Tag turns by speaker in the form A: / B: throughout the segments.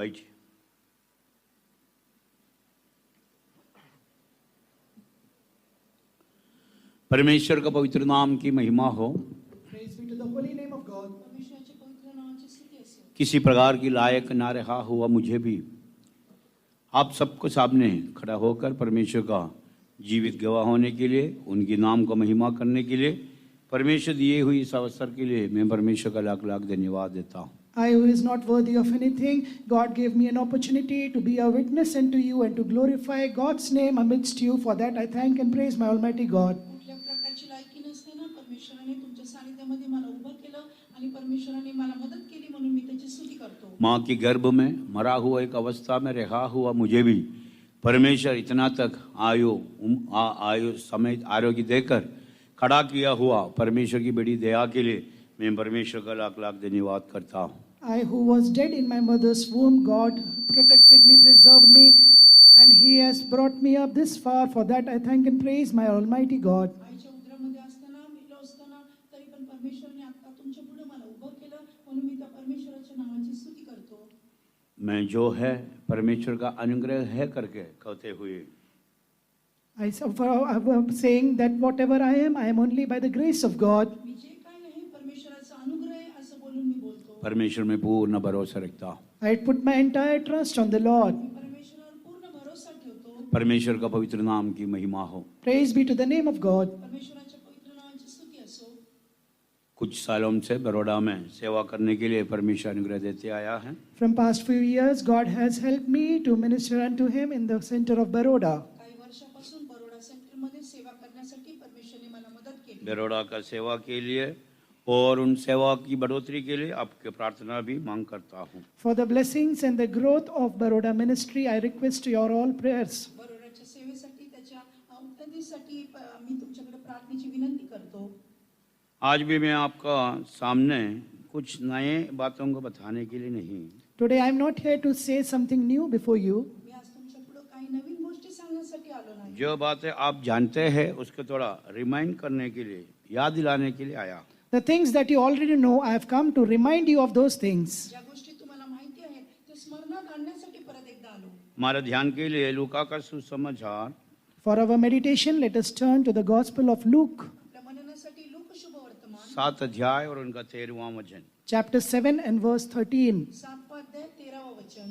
A: बैठिए। परमेश्वर का पवित्र नाम की महिमा हो।
B: Praise be to the holy name of God.
C: परमेश्वराच्या पवित्र नावाची स्तुती असो.
A: किसी प्रकार की लायक ना रहा हुआ मुझे भी आप सबको सामने खड़ा होकर परमेश्वर का जीवित गवाह होने के लिए, उनके नाम को महिमा करने के लिए, परमेश्वर दिए हुई इस अवसर के लिए मैं परमेश्वर का लाख लाख धन्यवाद देता हूँ।
B: I, who is not worthy of anything, God gave me an opportunity to be a witness unto you and to glorify God's name amidst you. For that I thank and praise my Almighty God.
C: कुठल्या प्रकारची लायकी नसताना परमेश्वराने तुमच्या सानिध्यामध्ये मला उभं केलं आणि परमेश्वराने मला मदत केली म्हणून मी त्याची स्तुती करतो.
A: माँ के गर्भ में मरा हुआ एक अवस्था में रहा हुआ मुझे भी परमेश्वर इतना तक आयु समेत आरोग्य देकर खड़ा किया हुआ परमेश्वर की बड़ी दया के लिए मैं परमेश्वर का लाख लाख धन्यवाद करता हूँ।
B: I, who was dead in my mother's womb, God protected me, preserved me, and He has brought me up this far. For that I thank and praise my Almighty God.
C: आईच्या उदरामध्ये असताना मिलो असताना तरी पण परमेश्वराने आता तुमच्या पुढे मला उभं केलं म्हणून मी त्या परमेश्वराच्या नावाची स्तुती करतो.
A: मैं जो है परमेश्वर का अनुग्रह है करके कहते हुए
B: I'm saying that whatever I am only by the grace of God.
C: मी जे काय आहे परमेश्वराचा अनुग्रह आहे असं बोलून मी बोलतो.
A: परमेश्वर में पूर्ण भरोसा रखता हूँ।
B: I put my entire trust on the Lord.
C: मी परमेश्वरावर पूर्ण भरोसा ठेवतो.
A: परमेश्वर का पवित्र नाम की महिमा हो।
B: Praise be to the name of God.
C: परमेश्वराच्या पवित्र नावाची स्तुती असो.
A: कुछ सालों से बड़ौदा में सेवा करने के लिए परमेश्वर अनुग्रह देते आया है।
B: From past few years, God has helped me to minister unto Him in the center of Baroda.
C: काही वर्षापासून बरोडा सेंटरमध्ये सेवा करण्यासाठी परमेश्वराने मला मदत केली.
A: बड़ौदा का सेवा के लिए और उन सेवा की बढ़ोतरी के लिए आपके प्रार्थना भी मांग करता हूँ।
B: For the blessings and the growth of Baroda ministry, I request your all prayers.
C: बरोडाच्या सेवेसाठी त्याच्या उन्नतीसाठी मी तुमच्याकडे प्रार्थनेची विनंती करतो.
A: आज भी मैं आपका सामने कुछ नए बातों को बताने के लिए नहीं,
B: Today I am not here to say something new before you.
C: मी आज तुमच्या पुढे काही नवीन गोष्टी सांगण्यासाठी आलो नाही.
A: जो बातें आप जानते हैं उसको थोड़ा रिमाइंड करने के लिए, याद दिलाने के लिए आया।
B: The things that you already know, I have come to remind you of those things.
C: ज्या गोष्टी तुम्हाला माहिती आहेत ते स्मरणात आणण्यासाठी परत एकदा आलो.
A: हमारे ध्यान के लिए लूका का सुसमाचार
B: For our meditation, let us turn to the Gospel of Luke,
C: आपल्या मननासाठी लोक शुभ वर्तमान
A: 7 अध्याय और उनका 13वां वचन।
B: chapter 7 and verse 13.
C: 7 अध्याय 13 वचन.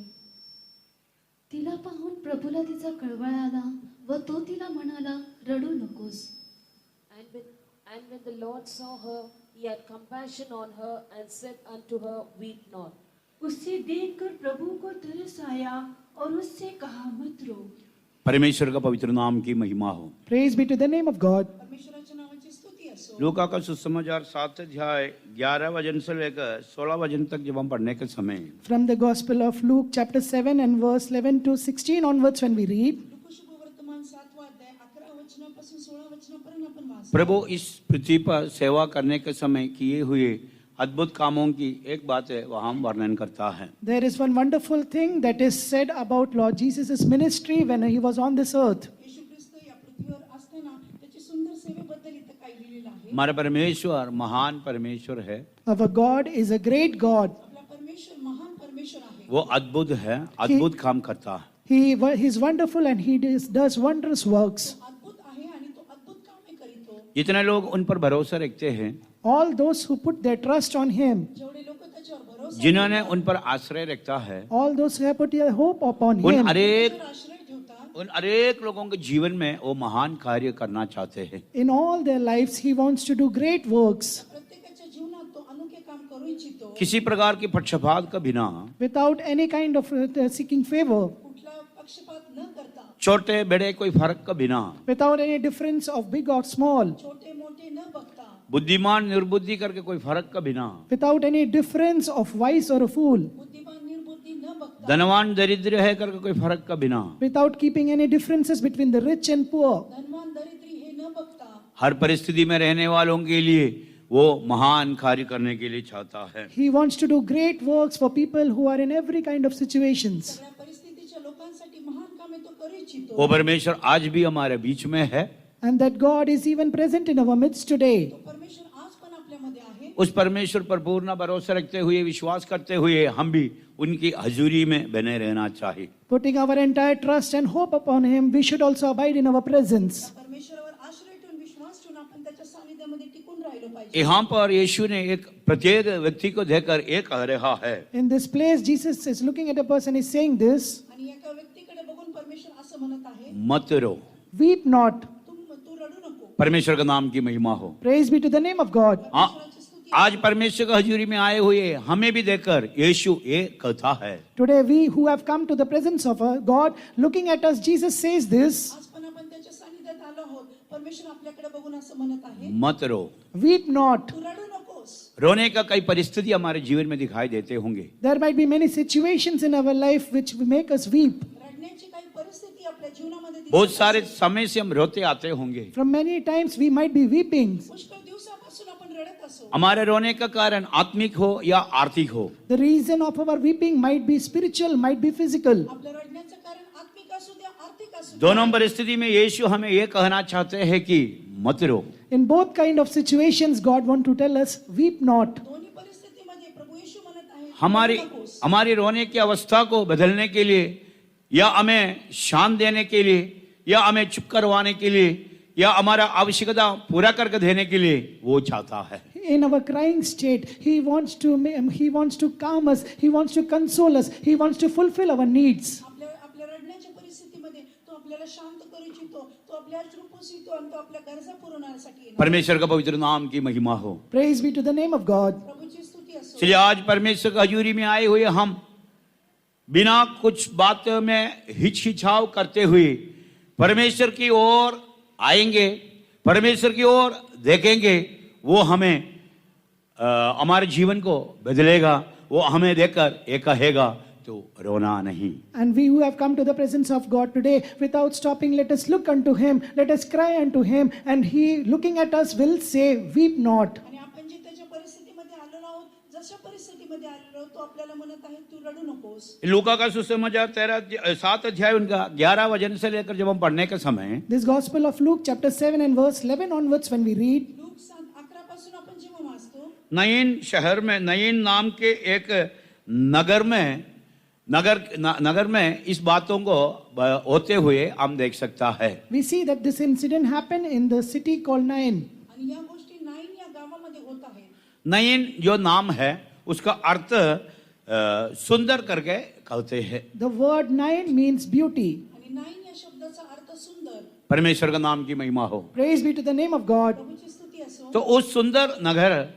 D: तिला पाहून प्रभूला तिचा कळवळा आला व तो तिला म्हणाला, रडू नकोस.
E: And when the Lord saw her, he had compassion on her and said unto her, weep not.
D: उसे देखकर प्रभु को तरस आया और उससे कहा, मत रो.
A: परमेश्वर का पवित्र नाम की महिमा हो।
B: Praise be to the name of God.
C: परमेश्वराच्या नावाची स्तुती असो.
A: लूका का सुसमाचार 7 अध्याय 11 वचन से लेकर 16 वचन तक जब हम पढ़ने के समय
B: From the Gospel of Luke, chapter 7 and verse 11 to 16 onwards, when we read,
C: लोक शुभ वर्तमान 7 अध्याय 11 वचनापासून 16 वचनापर्यंत आपण वाचतो.
A: प्रभु इस पृथ्वी पर सेवा करने के समय किए हुए अद्भुत कामों की एक बात है वहाँ वर्णन करता है।
B: there is one wonderful thing that is said about Lord Jesus' ministry when He was on this earth.
C: येशू ख्रिस्त या पृथ्वीवर असताना त्याची सुंदर सेवेबद्दल इथं काय लिहिलेलं आहे.
A: हमारा परमेश्वर महान परमेश्वर है,
B: Our God is a great God.
C: आपला परमेश्वर महान परमेश्वर आहे.
A: वो अद्भुत है, अद्भुत काम करता है।
B: He is wonderful and He does wondrous works.
C: अद्भुत आहे आणि तो अद्भुत कामे करीतो.
A: जितने लोग उन पर भरोसा रखते हैं,
B: All those who put their trust on Him,
C: जेवढे लोक त्याच्यावर भरोसा
A: जिन्होंने उन पर आश्रय रखता है,
B: all those who have put their hope upon
A: उन
B: Him,
C: आश्रय ठेवतात.
A: अनेक लोगों के जीवन में वो महान कार्य करना चाहते हैं।
B: in all their lives He wants to do great works
C: प्रत्येकाच्या जीवनात तो अनोखे काम करू इच्छितो.
A: किसी प्रकार की पक्षपात का बिना,
B: without any kind of seeking favor,
C: कुठला पक्षपात न करता,
A: छोटे बड़े कोई फर्क का बिना,
B: without any difference of big or small,
C: छोटे मोठे न बघता,
A: बुद्धिमान निर्बुद्धि करके कोई फर्क का बिना,
B: without any difference of wise or a fool,
C: बुद्धिमान निर्बुद्धी न बघता,
A: धनवान दरिद्र है करके कोई फर्क का बिना,
B: without keeping any differences between the rich and poor,
C: धनवान दरिद्री हे न बघता,
A: हर परिस्थिति में रहने वालों के लिए वो महान कार्य करने के लिए चाहता है।
B: He wants to do great works for people who are in every kind of situations.
C: सगळ्या परिस्थितीच्या लोकांसाठी महान कामे तो करू इच्छितो.
A: वो परमेश्वर आज भी हमारे बीच में है।
B: And that God is even present in our midst today.
C: तो परमेश्वर आज पण आपल्यामध्ये आहे.
A: उस परमेश्वर पर पूर्ण भरोसा रखते हुए, विश्वास करते हुए हम भी उनकी हजूरी में बने रहना चाहिए।
B: Putting our entire trust and hope upon Him, we should also abide in our presence.
C: त्या परमेश्वरावर आश्रय ठेवून विश्वास ठेवून आपण त्याच्या सानिध्यामध्ये टिकून राहिलो पाहिजे.
A: यहाँ पर यीशु ने एक प्रत्येक व्यक्ति को देखकर एक कह रहा है,
B: In this place, Jesus is looking at a person, is saying this,
C: आणि एका व्यक्तीकडे बघून परमेश्वर असं म्हणत आहे,
A: मत रो।
B: weep not.
C: तू रडू नको.
A: परमेश्वर का नाम की महिमा हो।
B: Praise be to the name of God.
A: हाँ, आज परमेश्वर की हजूरी में आए हुए हमें भी देखकर यीशु एक कहता है,
B: Today, we who have come to the presence of our God, looking at us, Jesus says this,
C: आज पण आपण त्याच्या सानिध्यात आलो आहोत. परमेश्वर आपल्याकडे बघून असं म्हणत आहे,
A: मत रो।
B: weep not.
C: तू रडू नकोस.
A: रोने का कई परिस्थिति हमारे जीवन में दिखाई देते होंगे,
B: There might be many situations in our life which make us weep.
C: रडण्याची काही परिस्थिती आपल्या जीवनामध्ये दिसत
A: बहुत सारे
C: असेल.
A: समय से हम रोते आते होंगे।
B: From many times, we might be weeping.
C: पुष्कळ दिवसापासून आपण रडत असो.
A: हमारे रोने का कारण आत्मिक हो या आर्थिक हो,
B: The reason of our weeping might be spiritual, might be physical.
C: आपलं रडण्याचं कारण आत्मिक असू द्या, आर्थिक असू द्या.
A: दोनों परिस्थिति में यीशु हमें ये कहना चाहते हैं कि मत रो।
B: In both kind of situations, God want to tell us, weep not.
C: दोन्ही परिस्थितीमध्ये प्रभू येशू म्हणत आहे,
A: हमारी
C: रडू नकोस.
A: हमारी रोने की अवस्था को बदलने के लिए, या हमें शांत देने के लिए, या हमें चुप करवाने के लिए, या हमारा आवश्यकता पूरा करके देने के लिए वो चाहता है।
B: In our crying state, He wants to calm us, He wants to console us, He wants to fulfill our needs.
C: आपल्या रडण्याच्या परिस्थितीमध्ये तो आपल्याला शांत करू इच्छितो, तो आपल्या अश्रू पुसतो आणि तो आपल्या गरजा पुरवण्यासाठी येणार.
A: परमेश्वर का पवित्र नाम की महिमा हो।
B: Praise be to the name of God.
C: प्रभूची स्तुती असो.
A: इसलिए आज परमेश्वर की हजूरी में आए हुए हम बिना कुछ बात में हिचकिचाव करते हुए परमेश्वर की ओर आएंगे, परमेश्वर की ओर देखेंगे, वो हमें हमारे जीवन को बदलेगा, वो हमें देखकर ये कहेगा तो रोना नहीं।
B: And we who have come to the presence of God today, without stopping, let us look unto Him, let us cry unto Him, and He looking at us will say, weep not.
C: आणि आपण जे त्याच्या परिस्थितीमध्ये आलेलो आहोत, जशा परिस्थितीमध्ये आलेलो आहोत, तो आपल्याला म्हणत आहे, तू रडू नकोस.
A: लूका का सुसमाचार 7 अध्याय उनका 11 वचन से लेकर जब हम पढ़ने के समय
B: This Gospel of Luke chapter 7 and verse 11 onwards when we read,
C: look 11 पासून आपण जेव्हा वाचतो,
A: नईन शहर में, नईन नाम के एक नगर में इस बातों को होते हुए हम देख सकता है।
B: we see that this incident happened in the city called Nain.
C: आणि या गोष्टी नाईन या गावामध्ये होत आहेत.
A: नईन जो नाम है उसका अर्थ सुंदर करके कहते हैं।
B: The word Nain means beauty.
C: आणि नाईन या शब्दाचा अर्थ सुंदर.
A: परमेश्वर का नाम की महिमा हो।
B: Praise be to the name of God.
C: प्रभूची स्तुती असो.
A: तो उस सुंदर नगर,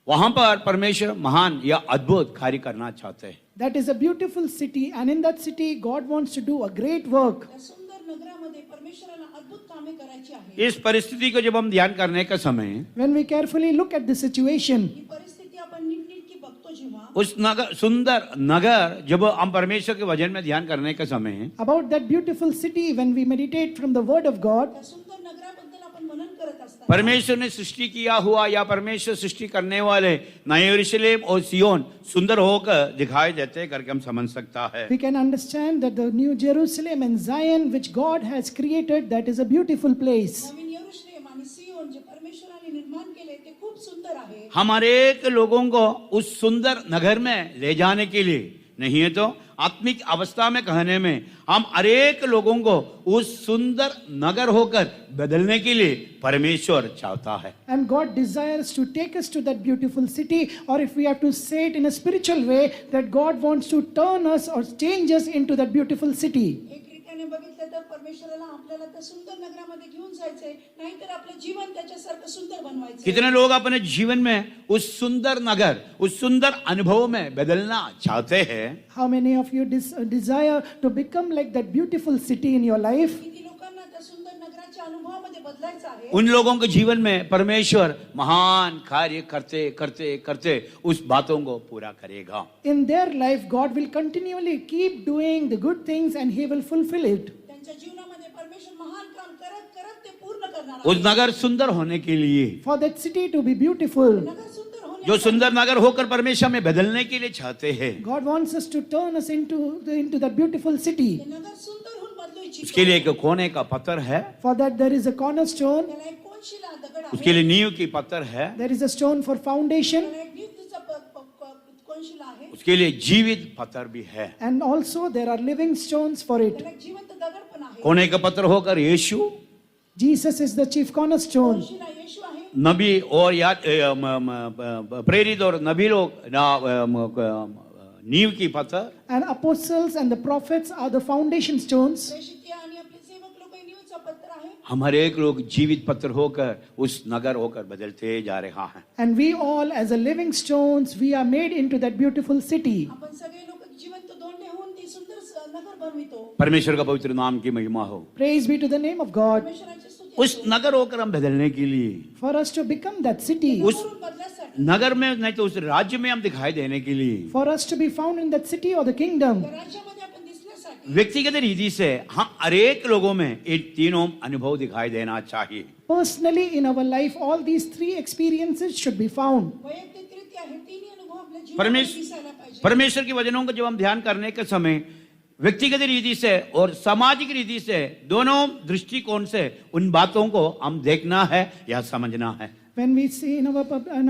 A: वहां पर परमेश्वर महान या अद्भुत कार्य करना चाहते हैं।
B: That is a beautiful city, and in that city, God wants to do a great work.
C: या सुंदर नगरामध्ये परमेश्वराला अद्भुत कामे करायची आहे.
A: इस परिस्थिति को जब हम ध्यान करने का समय
B: When we carefully look at the situation,
C: ही परिस्थिती आपण नीटनेटकी बघतो जेव्हा,
A: उस नगर, सुंदर नगर, जब हम परमेश्वर के वचन में ध्यान करने के समय
B: about that beautiful city, when we meditate from the Word of God,
C: त्या सुंदर नगराबद्दल आपण मनन करत असताना
A: परमेश्वर ने सृष्टि किया हुआ या परमेश्वर सृष्टि करने वाले नए यरूशलेम और सियोन सुंदर होकर दिखाई देते करके हम समझ सकता है।
B: we can understand that the New Jerusalem and Zion, which God has created, that is a beautiful place.
C: नवीन यरूशलेम आणि सियोन जे परमेश्वराने निर्माण केले ते खूप सुंदर आहे.
A: हम हर एक लोगों को उस सुंदर नगर में ले जाने के लिए, नहीं है तो आत्मिक अवस्था में कहने में, हम अनेक लोगों को उस सुंदर नगर होकर बदलने के लिए परमेश्वर चाहता है।
B: And God desires to take us to that beautiful city, or if we have to say it in a spiritual way, that God wants to turn us or change us into that beautiful city.
C: एक रीतीने बघितलं तर परमेश्वराला आपल्याला त्या सुंदर नगरामध्ये घेऊन जायचंय, नाहीतर आपलं जीवन त्याच्यासारखं सुंदर बनवायचं.
A: कितने लोग अपने जीवन में उस सुंदर नगर, उस सुंदर अनुभव में बदलना चाहते हैं?
B: How many of you desire to become like that beautiful city in your life?
C: किती लोकांना त्या सुंदर नगराच्या अनुभवामध्ये बदलायचं आहे.
A: उन लोगों के जीवन में परमेश्वर महान कार्य करते करते करते उस बातों को पूरा करेगा।
B: In their life, God will continually keep doing the good things and He will fulfill it.
C: त्यांच्या जीवनामध्ये परमेश्वर महान काम करत करत ते पूर्ण करणार
A: उस
C: आहे.
A: नगर सुंदर होने के लिए,
B: For that city to be beautiful,
C: नगर सुंदर होणे,
A: जो सुंदर नगर होकर परमेश्वर में बदलने के लिए चाहते हैं,
B: God wants us to turn us into that beautiful city.
C: ते नगर सुंदर होऊन बदलू इच्छितो.
A: उसके लिए एक कोने का पत्थर है,
B: For that, there is a cornerstone.
C: त्याला एक कोन कोनशिला दगड
A: उसके
C: आहे
A: लिए नींव की पत्थर है,
B: There is a stone for foundation,
C: त्याला एक नियुक्तीचा कोनशिला आहे,
A: उसके लिए जीवित पत्थर भी है।
B: and also there are living stones for it.
C: त्याला एक जिवंत दगड पण आहे.
A: कोने का पत्थर होकर यीशु,
B: Jesus is the chief cornerstone.
C: कोनशिला येशू आहे.
A: नबी और प्रेरित और नबी लोग नींव की पत्थर,
B: And apostles and the prophets are the foundation stones.
C: प्रेषित आणि आपले सेवक लोक हे नियुक्तीचा पत्र आहे.
A: हमारे एक लोग जीवित पत्थर होकर उस नगर होकर बदलते जा रहा है।
B: And we all, as a living stones, we are made into that beautiful city.
C: आपण सगळे लोक जिवंत दोंडे होऊन ती सुंदर नगर बनवितो.
A: परमेश्वर का पवित्र नाम की महिमा हो।
B: Praise be to the name of God.
C: परमेश्वराची स्तुती
A: उस नगर होकर हम बदलने के लिए,
B: For us to become that city,
A: उस
C: करून बदलासाठी,
A: नगर में नहीं तो उस राज्य में हम दिखाई देने के लिए,
B: for us to be found in that city or the kingdom,
C: त्या राज्यामध्ये आपण दिसण्यासाठी
A: व्यक्तिगत रीति से हम हरेक लोगों में ये तीनों अनुभव दिखाई देना चाहिए।
B: personally in our life, all these three experiences should be found.
C: वैयक्तिकरित्या हे तिन्ही अनुभव आपल्या जीवनात
A: परमेश्वर
C: दिसायला पाहिजे.
A: परमेश्वर के वचनों को जब हम ध्यान करने के समय व्यक्तिगत रीति से और सामाजिक रीति से दोनों दृष्टिकोण से उन बातों को हम देखना है या समझना है।
B: When we see in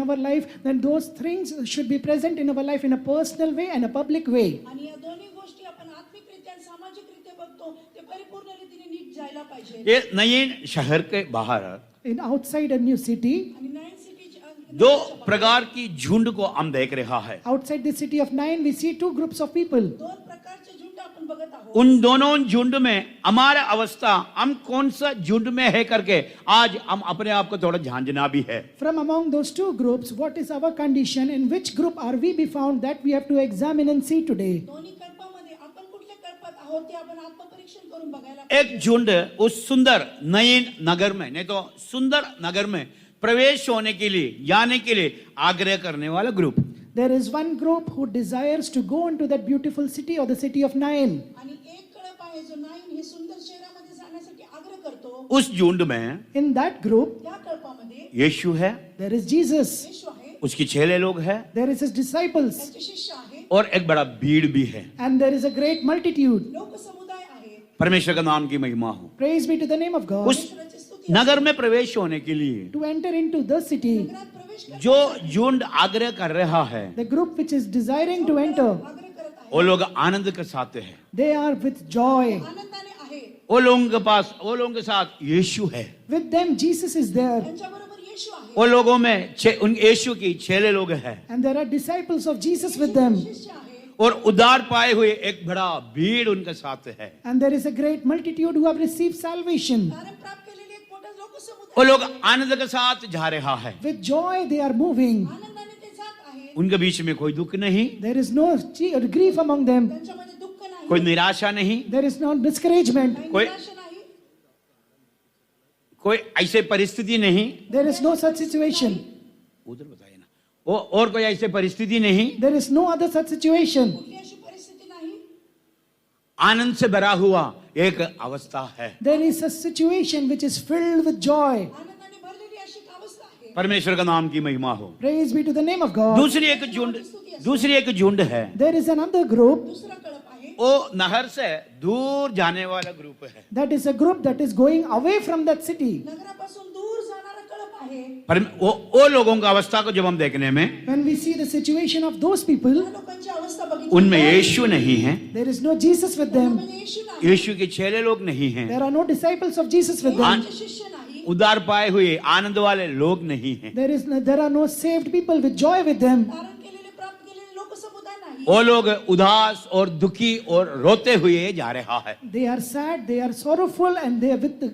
B: our life, then those things should be present in our life in a personal way and a public way.
C: आणि या दोन्ही गोष्टी आपण आत्मिकरित्या आणि सामाजिकरित्या बघतो ते परिपूर्ण रीतीने नीट जायला पाहिजे.
A: ये नई शहर के बाहर
B: In outside a new city,
C: आणि नाइन सिटी
A: दो प्रकार की झुंड को हम देख रहा है।
B: outside the city of Nain, we see two groups of people.
C: दोन प्रकारचे झुंड आपण बघत आहोत.
A: उन दोनों झुंड में हमारा अवस्था, हम कौन सा झुंड में है करके आज हम अपने आप को थोड़ा झांझना भी है।
B: From among those two groups, what is our condition? In which group are we be found? That we have to examine and see today.
C: दोन्ही कल्पामध्ये आपण कुठल्या कल्पात आहोत ते आपण आत्मपरीक्षण करून बघायला पाहिजे.
A: एक झुंड उस सुंदर नयन नगर में, नहीं तो सुंदर नगर में प्रवेश होने के लिए, जाने के लिए आग्रह करने वाला group.
B: There is one group who desires to go into that beautiful city or the city of Nain.
C: आणि एक कळप आहे जो नाईन हे सुंदर शहरामध्ये जाण्यासाठी आग्रह करतो.
A: उस झुंड में
B: In that group,
C: त्या कल्पामध्ये
A: यीशु है,
B: there is Jesus,
C: येशू आहे,
A: उसकी चेले लोग हैं
B: there is his disciples,
C: त्यांचे शिष्य आहे,
A: और एक बड़ा भीड़ भी है।
B: and there is a great multitude.
C: लोक समुदाय आहे.
A: परमेश्वर का नाम की महिमा हो।
B: Praise be to the name of God.
A: उस
C: परमेश्वराची स्तुती.
A: नगर में प्रवेश होने के लिए
B: To enter into the city,
C: नगरात प्रवेश करण्यासाठी
A: जो झुंड आग्रह कर रहा है,
B: the group which is desiring to enter,
C: आग्रह करत आहे.
A: वो लोग आनंद के साथ है।
B: they are with joy.
C: आनंदाने आहे.
A: वो लोगों के पास, वो लोगों के साथ यीशु है।
B: With them, Jesus is there.
C: त्यांच्याबरोबर येशू आहे.
A: वो लोगों में उन यीशु की चेले लोग हैं,
B: And there are disciples of Jesus with them.
C: शिष्य आहे.
A: और उद्धार पाए हुए एक बड़ा भीड़ उनके साथ है।
B: And there is a great multitude who have received salvation.
C: कारण प्राप्त केलेले एक मोठा लोक
A: वो
C: समुदाय
A: लोग आनंद के साथ जा रहा है।
B: With joy, they are moving.
C: आनंदाने ते जात आहे.
A: उनके बीच में कोई दुख नहीं,
B: There is no grief among them.
C: त्यांच्यामध्ये दुःख नाही,
A: कोई निराशा नहीं,
B: There is no discouragement.
C: काही
A: कोई-
C: निराशा नाही,
A: कोई ऐसे परिस्थिति नहीं।
B: There is no such situation.
A: उधर बताइए ना, वो और कोई ऐसे परिस्थिति नहीं,
B: There is no other such situation.
C: कुठली अशी परिस्थिती नाही.
A: आनंद से भरा हुआ एक अवस्था है।
B: There is a situation which is filled with joy.
C: आनंदाने भरलेली अशी एक अवस्था आहे.
A: परमेश्वर का नाम की महिमा हो।
B: Praise be to the name of God.
A: दूसरी एक झुंड है,
B: There is another group.
C: दुसरा कळप आहे.
A: वो नहर से दूर जाने वाला ग्रुप है।
B: That is a group that is going away from that city.
C: नगरापासून दूर जाणारा कळप आहे.
A: पर वो लोगों का अवस्था को जब हम देखने में,
B: When we see the situation of those people,
C: त्या लोकांची अवस्था बघितली
A: उनमें
C: तर
A: यीशु नहीं है,
B: there is no Jesus with them.
C: त्यामध्ये येशू नाही,
A: यीशु के चेले लोग नहीं हैं,
B: There are no disciples of Jesus with them.
C: त्यांचे शिष्य नाही,
A: उद्धार पाए हुए आनंद वाले लोग नहीं हैं।
B: There are no saved people with joy with them.
C: धारण केलेले प्राप्त केलेले लोक समुदाय नाही.
A: वो लोग उदास और दुखी और रोते हुए जा रहा है।
B: They are sad, they are sorrowful, and they are with the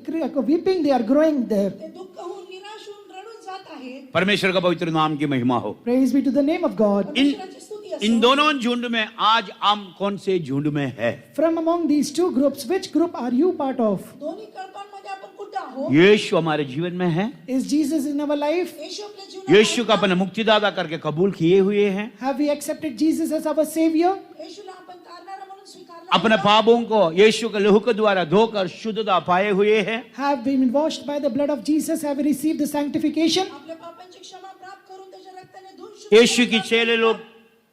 B: weeping, they are growing there.
C: ते दुःख होऊन निराश होऊन रडून जात आहे.
A: परमेश्वर का पवित्र नाम की महिमा हो।
B: Praise be to the name of God.
C: परमेश्वराची स्तुती असो.
A: इन दोनों झुंड में आज हम कौन से झुंड में है?
B: From among these two groups, which group are you part of?
C: दोन्ही कल्पांमध्ये आपण कुठे आहोत?
A: यीशु हमारे जीवन में है,
B: Is Jesus in our life?
C: येशू आपल्या जीवनात
A: यीशु का अपने मुक्तिदाता करके कबूल किए हुए हैं,
B: Have we accepted Jesus as our Savior?
C: येशूला आपण तारणारा म्हणून स्वीकारला.
A: अपने पापों को यीशु के लहू के द्वारा धोकर शुद्धता पाए हुए हैं,
B: Have been washed by the blood of Jesus? Have we received the sanctification?
C: आपल्या पापांची क्षमा प्राप्त करून त्याच्या रक्ताने धुवून शुद्ध
A: यीशु की चेले लोग,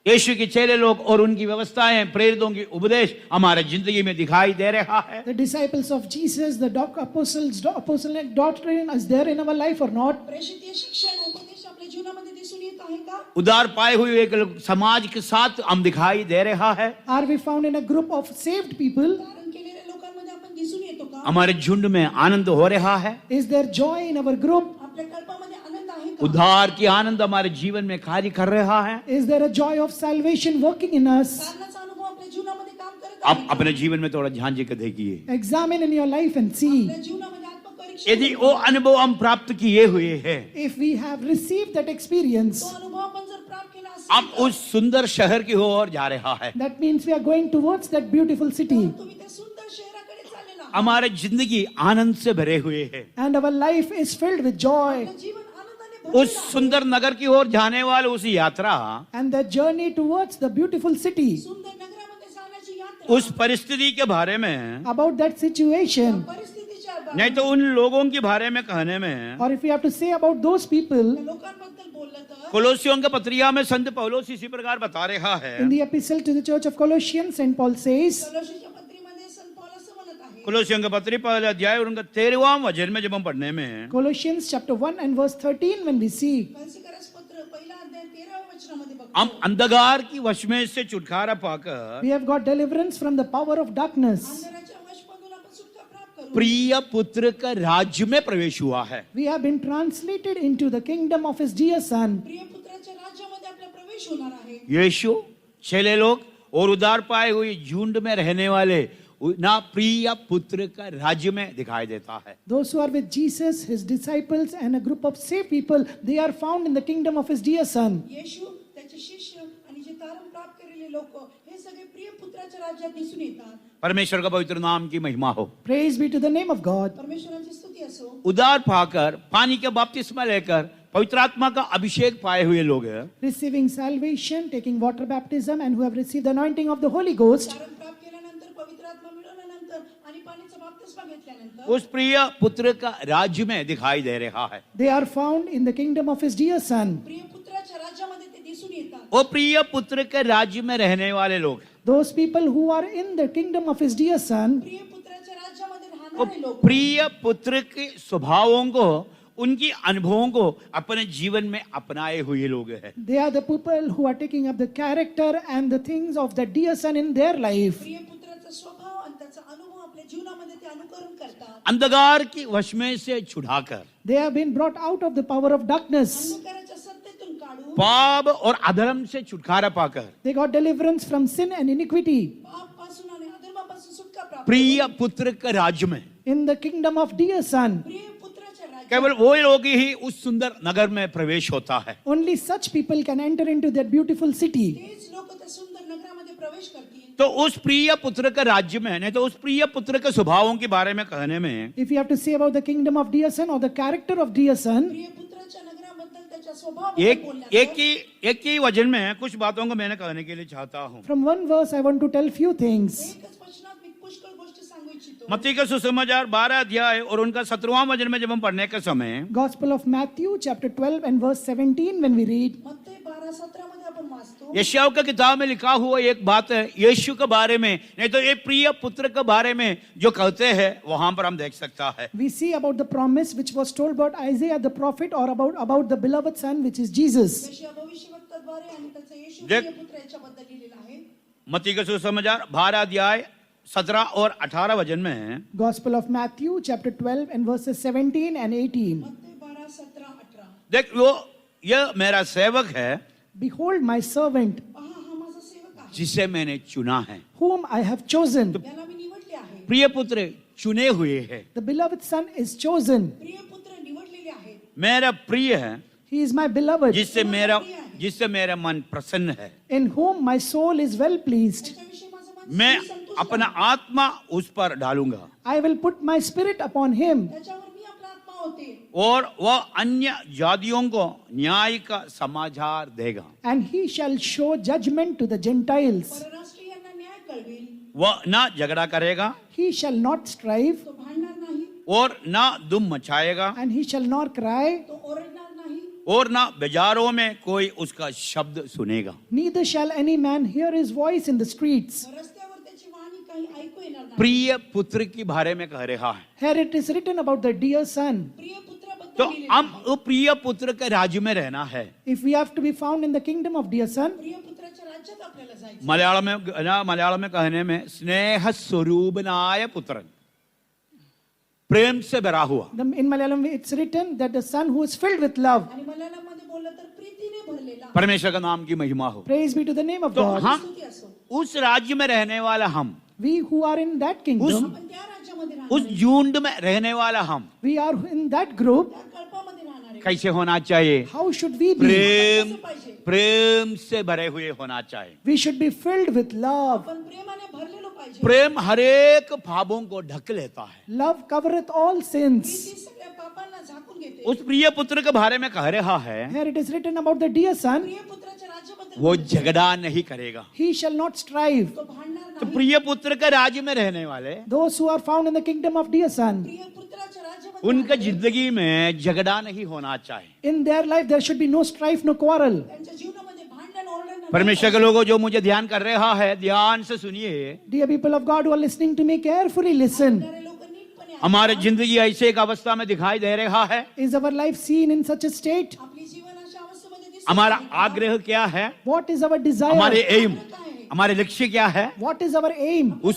A: यीशु के चेले लोग और उनकी व्यवस्थाएं, प्रेरितों की उपदेश हमारे जिंदगी में दिखाई दे रहा है।
B: The disciples of Jesus, the apostolic doctrine is there in our life or not?
C: प्रेषित शिक्षण उपदेश आपल्या जीवनामध्ये दिसून येत आहे का?
A: उदार पाए हुए एक समाज के साथ हम दिखाई दे रहा है।
B: Are we found in a group of saved people?
C: धारण केलेल्या लोकांमध्ये आपण दिसून येतो का?
A: हमारे झुंड में आनंद हो रहा है।
B: Is there joy in our group?
C: आपल्या कल्पामध्ये आनंद आहे का?
A: उद्धार की आनंद हमारे जीवन में कार्य कर रहा है।
B: Is there a joy of salvation working in us?
C: कारणाचा अनुभव आपल्या जीवनामध्ये काम करत
A: आप
C: आहे.
A: अपने जीवन में थोड़ा झांझी के देखिए।
B: Examine in your life and see.
C: आपल्या जीवनामध्ये आत्मपरीक्षण
A: यदि वो अनुभव हम प्राप्त किए हुए हैं,
B: If we have received that experience,
C: तो अनुभव आपण जर प्राप्त केला
A: हम
C: असेल
A: उस सुंदर शहर की ओर जा रहा है।
B: that means we are going towards that beautiful city.
C: तर तुम्ही त्या सुंदर शहराकडे चाललेला आहात.
A: हमारे जिंदगी आनंद से भरे हुए है।
B: And our life is filled with joy.
C: आपलं जीवन आनंदाने
A: उस
C: भरलेलं आहे.
A: सुंदर नगर की ओर जाने वाले उस यात्रा,
B: And the journey towards the beautiful city.
C: सुंदर नगरामध्ये जाण्याची यात्रा
A: उस परिस्थिति के बारे में,
B: About that situation,
C: परिस्थितीच्या
A: नहीं तो उन लोगों के बारे में कहने में,
B: or if we have to say about those people,
C: लोकांबद्दल बोललं तर
A: कोलोसियों के पत्रिया में संत पौलुस इसी प्रकार बता रहा है।
B: in the epistle to the church of Colossians, St. Paul says,
C: कलोशीच्या पत्रीमध्ये संत पौल असं म्हणत आहे.
A: कोलोसियों के पत्री पहले अध्याय और उनका 13वां वचन में जब हम पढ़ने में,
B: Colossians chapter 1 and verse 13, when we see,
C: कलसीकरस पत्र पहिला अध्याय 13व्या वचनामध्ये बघतो.
A: हम अंधकार की वश में से छुटकारा पाकर
B: we have got deliverance from the power of darkness.
C: अंधकाराच्या वशमधून आपण सुटका प्राप्त करू.
A: प्रिय पुत्र का राज्य में प्रवेश हुआ है।
B: We have been translated into the kingdom of his dear son.
C: प्रिय पुत्राच्या राज्यामध्ये आपला प्रवेश होणार आहे.
A: यीशु, चेले लोग और उदार पाए हुए झुंड में रहने वाले ना प्रिय पुत्र का राज्य में दिखाई देता है।
B: Those who are with Jesus, his disciples, and a group of saved people, they are found in the kingdom of his dear son.
C: येशू, त्याचे शिष्य आणि जे तारण प्राप्त केलेले लोक हे सगळे प्रिय पुत्राच्या राज्यात दिसून येतात.
A: परमेश्वर का पवित्र नाम की महिमा हो।
B: Praise be to the name of God.
C: परमेश्वराची स्तुती असो.
A: उदार पाकर पानी के बपतिस्मा लेकर पवित्र आत्मा का अभिषेक पाए हुए लोग हैं।
B: Receiving salvation, taking water baptism, and who have received the anointing of the Holy Ghost,
C: तारण प्राप्त केल्यानंतर पवित्र आत्मा मिळवल्यानंतर आणि पाण्याचा बपतिस्मा घेतल्यानंतर
A: उस प्रिय पुत्र का राज्य में दिखाई दे रहा है।
B: they are found in the kingdom of his dear son.
C: प्रिय पुत्राच्या राज्यामध्ये ते दिसून येतात.
A: वो प्रिय पुत्र के राज्य में रहने वाले लोग,
B: Those people who are in the kingdom of his dear son,
C: प्रिय पुत्राच्या राज्यामध्ये
A: वो
C: राहणारे लोक
A: प्रिय पुत्र के स्वभावों को, उनकी अनुभवों को अपने जीवन में अपनाए हुए लोग हैं।
B: they are the people who are taking up the character and the things of the dear son in their life.
C: प्रिय पुत्राचा स्वभाव आणि त्याचा अनुभव आपल्या जीवनामध्ये ते अनुकरण करतात.
A: अंधकार की वश में से छुड़ाकर
B: They have been brought out of the power of darkness.
C: अंधकाराच्या सत्तेतून काढून
A: पाप और अधर्म से छुटकारा पाकर
B: They got deliverance from sin and iniquity.
C: पापापासून आणि अधर्मापासून सुटका प्राप्त
A: प्रिय पुत्र के राज्य में
B: In the kingdom of dear son,
C: प्रिय पुत्राच्या राज्यात
A: केवल वो लोग ही उस सुंदर नगर में प्रवेश होता है।
B: only such people can enter into that beautiful city.
C: तेच लोक त्या सुंदर नगरामध्ये प्रवेश करतील.
A: तो उस प्रिय पुत्र के राज्य में, नहीं तो उस प्रिय पुत्र के स्वभावों के बारे में कहने में,
B: If you have to say about the kingdom of dear son or the character of dear son,
C: प्रिय पुत्राच्या नगराबद्दल त्याच्या स्वभाव
A: एक ही वचन में कुछ बातों को मैंने कहने के लिए चाहता हूँ।
B: from one verse I want to tell few things.
C: एकच वचनात मी पुष्कळ गोष्टी सांगू इच्छितो.
A: मत्ती का सुसमाचार 12 अध्याय और उनका 17वां वचन में जब हम पढ़ने के समय,
B: Gospel of Matthew chapter 12 and verse 17, when we read,
C: मत्ती 12:17 मध्ये आपण वाचतो.
A: यशायाह का किताब में लिखा हुआ एक बात है यीशु के बारे में, नहीं तो ये प्रिय पुत्र के बारे में जो कहते हैं वहां पर हम देख सकता है।
B: we see about the promise which was told about Isaiah the prophet or about the beloved son which is Jesus.
C: यशायाह भविष्यवक्ताद्वारे आणि त्याचा येशू
A: देख-
C: प्रिय पुत्र याच्याबद्दल लिहिलेला आहे.
A: मत्ती का सुसमाचार 12 अध्याय 17 और 18 वचन में,
B: Gospel of Matthew chapter 12 and verses 17 and 18.
C: मत्ती 12:17-18.
A: देख वो ये मेरा सेवक है
B: Behold my servant
C: पहा हा माझा सेवक आहे,
A: जिसे मैंने चुना है।
B: whom I have chosen.
C: याला मी निवडले आहे.
A: प्रिय पुत्र चुने हुए है,
B: The beloved son is chosen.
C: प्रिय पुत्र निवडलेले आहेत.
A: मेरा प्रिय है,
B: He is my beloved,
A: जिससे मेरा मन प्रसन्न है।
B: in whom my soul is well pleased.
C: त्याच्याविषयी माझं मन
A: मैं
C: संतुष्ट
A: अपना
C: आहे.
A: आत्मा उस पर डालूंगा
B: I will put my spirit upon him,
C: त्याच्यावर मी आपला आत्मा होते.
A: और वह अन्य जातियों को न्याय का समाचार देगा।
B: and he shall show judgment to the Gentiles.
C: परराष्ट्रीयांना न्याय कळवेल.
A: वह ना झगड़ा करेगा
B: He shall not strive,
C: तो भांडणार नाही,
A: और ना दुम मचाएगा,
B: and he shall not cry,
C: तो ओरडणार नाही,
A: और ना बाजारों में कोई उसका शब्द सुनेगा।
B: Neither shall any man hear his voice in the streets.
C: रस्त्यावर त्याची वाणी काही ऐकू येणार नाही.
A: प्रिय पुत्र के बारे में कह रहा है।
B: Here it is written about the dear son.
C: प्रिय पुत्राबद्दल
A: तो
C: लिहिलेलं
A: हम
C: आहे.
A: वो प्रिय पुत्र के राज्य में रहना है।
B: If we have to be found in the kingdom of dear son,
C: प्रिय पुत्राच्या राज्यात आपल्याला जायचं.
A: मलयालम में कहने में स्नेह स्वरूपनाय पुत्र, प्रेम से भरा हुआ।
B: in Malayalam it's written that the son who is filled with love.
C: आणि मल्याळममध्ये बोललं तर प्रीतीने भरलेला.
A: परमेश्वर का नाम की महिमा हो।
B: Praise be to the name of
A: तो
B: God.
A: हम
C: स्तुती असो.
A: उस राज्य में रहने वाला हम,
B: We who are in that kingdom,
C: आपण त्या राज्यामध्ये
A: उस
C: राहणार.
A: झुंड में रहने वाला हम
B: we are in that group.
C: त्या कल्पामध्ये राहणार आहे.
A: कैसे होना चाहिए?
B: How should we be?
A: प्रेम,
C: कसं पाहिजे?
A: प्रेम से भरे हुए होना चाहिए।
B: We should be filled with love.
C: आपण प्रेमाने भरलेलो पाहिजे.
A: प्रेम हरेक पापों को ढक लेता है।
B: Love covereth all sins.
C: Preeti सगळ्या पापांना झाकून घेते.
A: उस प्रिय पुत्र के बारे में कह रहा है,
B: Here it is written about the dear son.
C: प्रिय पुत्राच्या राज्याबद्दल
A: वो झगड़ा नहीं करेगा।
B: He shall not strive.
C: तो भांडणार
A: तो
C: नाही.
A: प्रिय पुत्र के राज्य में रहने वाले,
B: Those who are found in the kingdom of dear son,
C: प्रिय पुत्राच्या राज्याबद्दल
A: उनका जिंदगी में झगड़ा नहीं होना चाहिए।
B: in their life there should be no strife, no quarrel.
C: त्यांच्या जीवनामध्ये भांडण ओरडण नाही.
A: परमेश्वर के लोगों जो मुझे ध्यान कर रहा है, ध्यान से सुनिए।
B: Dear people of God who are listening to me, carefully listen.
C: ऐकणारे लोक नीटपणे ऐका.
A: हमारी जिंदगी ऐसे एक अवस्था में दिखाई दे रहा है।
B: Is our life seen in such a state?
C: आपली जीवन अशा अवस्थेमध्ये दिसत
A: हमारा
C: आहे.
A: आग्रह क्या है?
B: What is our
A: हमारे
B: desire?
A: एम, हमारे लक्ष्य क्या है?
B: What is our aim?
A: उस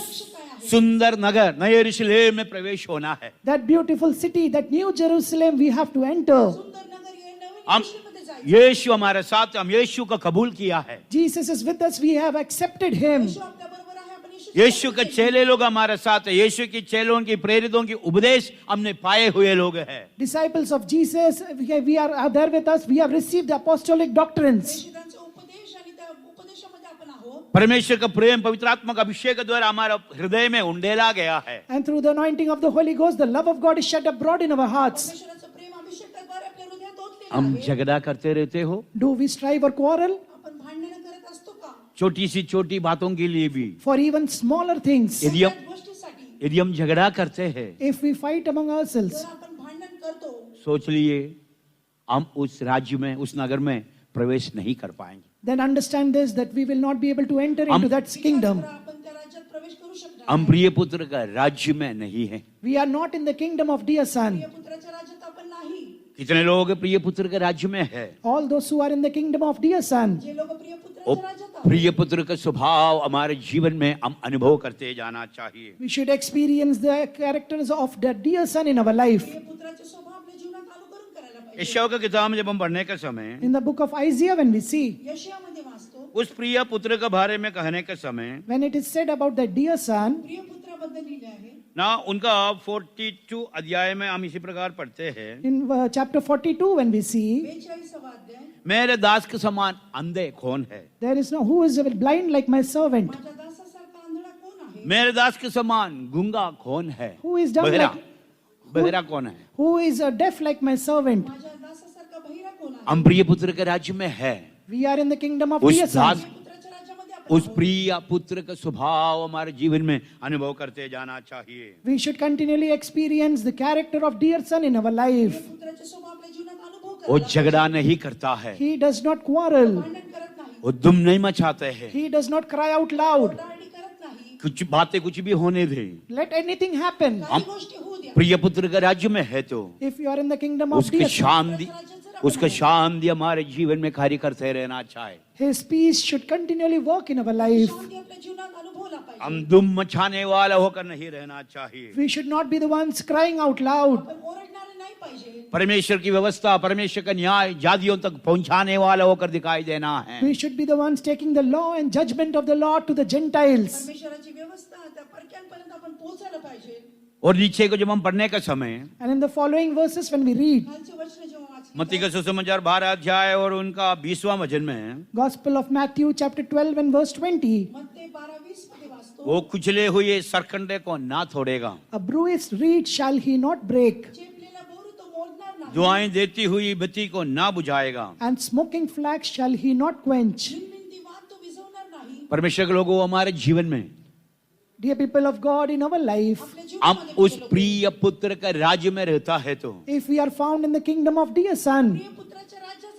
A: सुंदर नगर नए यरूशलेम में प्रवेश होना है।
B: That beautiful city, that new Jerusalem we have to enter.
C: सुंदर नगर ये नवीन
A: हम
C: यरूशलेममध्ये जायचं.
A: यीशु हमारे साथ, हम यीशु को कबूल किया है।
B: Jesus is with us, we have accepted him.
C: येशू आपल्या बरोबर आहे. आपण
A: यीशु के चेले लोग हमारे साथ है। यीशु की चेलों की प्रेरितों की उपदेश हमने पाए हुए लोग हैं।
B: Disciples of Jesus, we are there with us, we have received the apostolic doctrines.
C: प्रेषितांचा उपदेश आणि त्या उपदेशामध्ये आपण आहोत.
A: परमेश्वर का प्रेम पवित्र आत्मा का अभिषेक के द्वारा हमारे हृदय में उंडेला गया है।
B: And through the anointing of the Holy Ghost, the love of God is shed abroad in our hearts.
C: परमेश्वराचं प्रेम अभिषेकाद्वारे आपल्या हृदयात ओतलेलं
A: हम
C: आहे.
A: झगड़ा करते रहते हो,
B: Do we strive or quarrel?
C: आपण भांडणं करत असतो का?
A: छोटी सी छोटी बातों के लिए भी।
B: For even smaller things.
A: यदि हम
C: सगळ्याच गोष्टीसाठी
A: यदि हम झगड़ा करते हैं,
B: If we fight among ourselves,
C: जर आपण भांडण करतो
A: सोच लिए हम उस राज्य में, उस नगर में प्रवेश नहीं कर पाएंगे।
B: then understand this, that we will not be able to enter into that kingdom.
C: तर आपण त्या राज्यात प्रवेश करू शकणार
A: हम प्रिय पुत्र का राज्य में नहीं है।
B: We are not in the kingdom of dear son.
C: प्रिय पुत्राच्या राज्यात आपण नाही.
A: कितने लोग प्रिय पुत्र के राज्य में है?
B: All those who are in the kingdom of dear son,
C: जे लोक प्रिय
A: वो
C: पुत्राच्या राज्यात आहेत,
A: प्रिय पुत्र का स्वभाव हमारे जीवन में हम अनुभव करते जाना चाहिए।
B: we should experience the characters of the dear son in our life.
C: प्रिय पुत्राचे स्वभाव आपल्या जीवनात अनुकरण करायला पाहिजे.
A: यशायाह का किताब में जब हम पढ़ने के समय
B: In the book of Isaiah, when we see,
C: यशायामध्ये वाचतो,
A: उस प्रिय पुत्र के बारे में कहने के समय
B: when it is said about the dear son,
C: प्रिय पुत्राबद्दल लिहिले आहे.
A: ना उनका 42 अध्याय में हम इसी प्रकार पढ़ते हैं,
B: in chapter 42, when we see,
C: 42वा अध्याय.
A: मेरे दास के समान अंधे कौन है?
B: there is no who is blind like my servant,
C: माझ्या दासासारखा आंधळा कोण आहे?
A: मेरे दास के समान गूंगा कौन है?
B: who is dumb
A: बहरा,
B: like,
A: बहरा कौन है?
B: who is deaf like my servant.
C: माझ्या दासासारखा बहिरा कोण आहे?
A: हम प्रिय पुत्र के राज्य में है।
B: We are in the kingdom of
A: उस
B: dear son.
A: दास,
C: पुत्राच्या राज्यामध्ये आपण
A: उस प्रिय पुत्र का स्वभाव हमारे जीवन में अनुभव करते जाना चाहिए।
B: We should continually experience the character of dear son in our life.
C: पुत्राचे स्वभाव आपल्या जीवनात अनुभव
A: वो
C: करायला
A: झगड़ा नहीं करता है,
B: He does not quarrel.
C: भांडण करत नाही.
A: वो दुम नहीं मचाते हैं,
B: He does not cry out loud.
C: ओरडाआरडी करत नाही.
A: कुछ बातें कुछ भी होने दे।
B: Let anything happen.
C: काही गोष्टी होऊ द्या.
A: प्रिय पुत्र के राज्य में है तो
B: If you are in the kingdom of
A: उसकी
B: dear son,
A: शांति, उसका शांति हमारे जीवन में कार्य करते रहना चाहिए।
B: His peace should continually work in our life.
C: शांती आपल्या जीवनात अनुभवला पाहिजे.
A: हम दुम मचाने वाला होकर नहीं रहना चाहिए।
B: We should not be the ones crying out loud.
C: आपण ओरडणारे नाही पाहिजे.
A: परमेश्वर की व्यवस्था, परमेश्वर का न्याय जातियों तक पहुंचाने वाला होकर दिखाई देना है।
B: We should be the ones taking the law and judgment of the Lord to the Gentiles.
C: परमेश्वराची व्यवस्था त्या परक्यांपर्यंत आपण पोहोचायला पाहिजे.
A: और नीचे को जब हम पढ़ने का समय
B: And in the following verses, when we read,
C: खालचे वचन जेव्हा वाचले,
A: मत्ती का सुसमाचार 12 अध्याय और उनका 20वां वचन में
B: Gospel of Matthew, chapter 12, and verse 20,
C: मत्ते 12:20 मध्ये वाचतो,
A: वो कुचले हुए सरकंडे को ना छोड़ेगा,
B: a bruised reed shall he not break,
C: चेपलेला बोरू तो मोडणार नाही.
A: दुआएं देती हुई बत्ती को ना बुझाएगा।
B: and smoking flax shall he not quench.
C: झिलमिलती वात तो विझवणार नाही.
A: परमेश्वर के लोगों हमारे जीवन में
B: Dear people of God, in our life,
C: आपल्या
A: हम
C: जीवनामध्ये
A: उस
C: बदल होतो.
A: प्रिय पुत्र का राज्य में रहता है तो
B: if we are found in the kingdom of dear son,
C: प्रिय पुत्राच्या राज्यात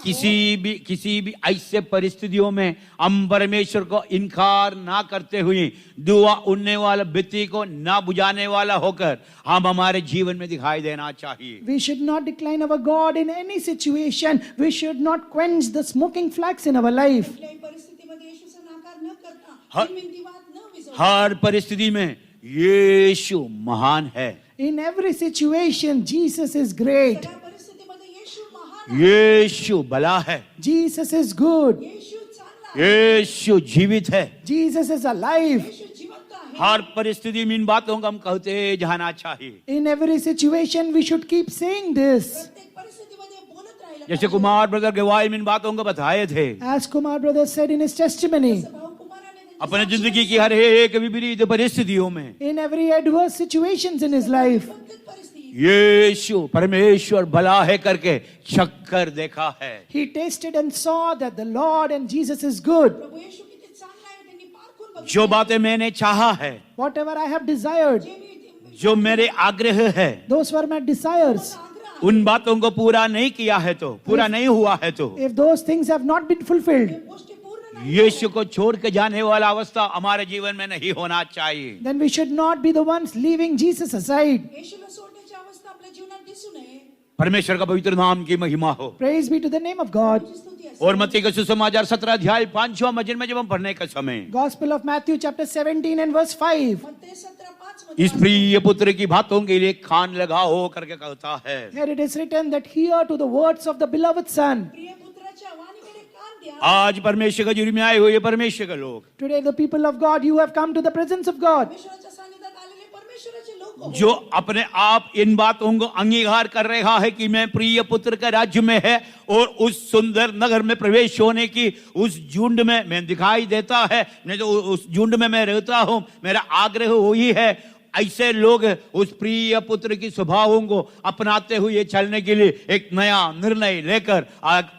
A: किसी भी ऐसे परिस्थितियों में हम परमेश्वर को इनकार ना करते हुए दुआ उड़ने वाला व्यक्ति को ना बुझाने वाला होकर हम हमारे जीवन में दिखाई देना चाहिए।
B: We should not decline our God in any situation. We should not quench the smoking flags in our life.
C: कुठल्याही परिस्थितीमध्ये येशूचा नाकार न करता
A: हर-
C: निर्मितीवाद न विझवता
A: हर परिस्थिति में यीशु महान है,
B: In every situation, Jesus is great.
C: सगळ्या परिस्थितीमध्ये येशू महान आहे.
A: यीशु भला है,
B: Jesus is good.
C: येशू चांगला आहे.
A: यीशु जीवित है।
B: Jesus is alive.
C: येशू जिवंत आहे.
A: हर परिस्थिति में इन बातों को हम कहते जाना चाहिए।
B: In every situation, we should keep saying this.
C: प्रत्येक परिस्थितीमध्ये बोलत राहिलं
A: जैसे
C: पाहिजे.
A: कुमार ब्रदर गवाही में इन बातों को बताए थे,
B: As Kumar brother said in his testimony,
C: भाऊ कुमाराने त्यांची
A: अपने
C: साक्षी
A: जिंदगी की हर एक विपरीत परिस्थितियों में
B: in every adverse situations in his life,
C: प्रत्येक परिस्थिती
A: यीशु परमेश्वर भला है करके चक्कर देखा है।
B: he tasted and saw that the Lord and Jesus is good.
C: प्रभू येशू किती चांगला आहे त्यांनी पारखून बघितलं.
A: जो बातें मैंने चाहा है,
B: Whatever I have desired,
C: जे मी
A: जो मेरे आग्रह है,
B: those were my desires.
C: आग्रह
A: उन बातों को पूरा नहीं किया है तो, पूरा नहीं हुआ है तो
B: If those things have not been fulfilled,
C: गोष्टी पूर्ण नाही
A: यीशु को छोड़ के जाने वाला अवस्था हमारे जीवन में नहीं होना चाहिए।
B: then we should not be the ones leaving Jesus aside.
C: येशूला सोडण्याची अवस्था आपल्या जीवनात दिसू नये.
A: परमेश्वर का पवित्र नाम की महिमा हो।
B: Praise be to the name of God.
C: तुझी स्तुती असेल.
A: और मत्ती का सुसमाचार 17 अध्याय 5वां वचन में जब हम पढ़ने का समय
B: Gospel of Matthew chapter 17 and verse 5.
C: मत्ते 17:5 मध्ये
A: इस प्रिय पुत्र की बातों के लिए कान लगाओ करके कहता है।
B: Here it is written that hear to the words of the beloved Son.
C: प्रिय पुत्राच्या वाणीकडे कान द्या.
A: आज परमेश्वर का जुर्म में आए हुए परमेश्वर के लोग
B: Today the people of God, you have come to the presence of God.
C: परमेश्वराच्या सानिध्यात आलेले परमेश्वराचे लोक हो.
A: जो अपने आप इन बातों को अंगीकार कर रहा है कि मैं प्रिय पुत्र के राज्य में है और उस सुंदर नगर में प्रवेश होने की उस झुंड में मैं दिखाई देता है, नहीं तो उस झुंड में मैं रहता हूं, मेरा आग्रह वही है। ऐसे लोग उस प्रिय पुत्र की स्वभावों को अपनाते हुए चलने के लिए एक नया निर्णय लेकर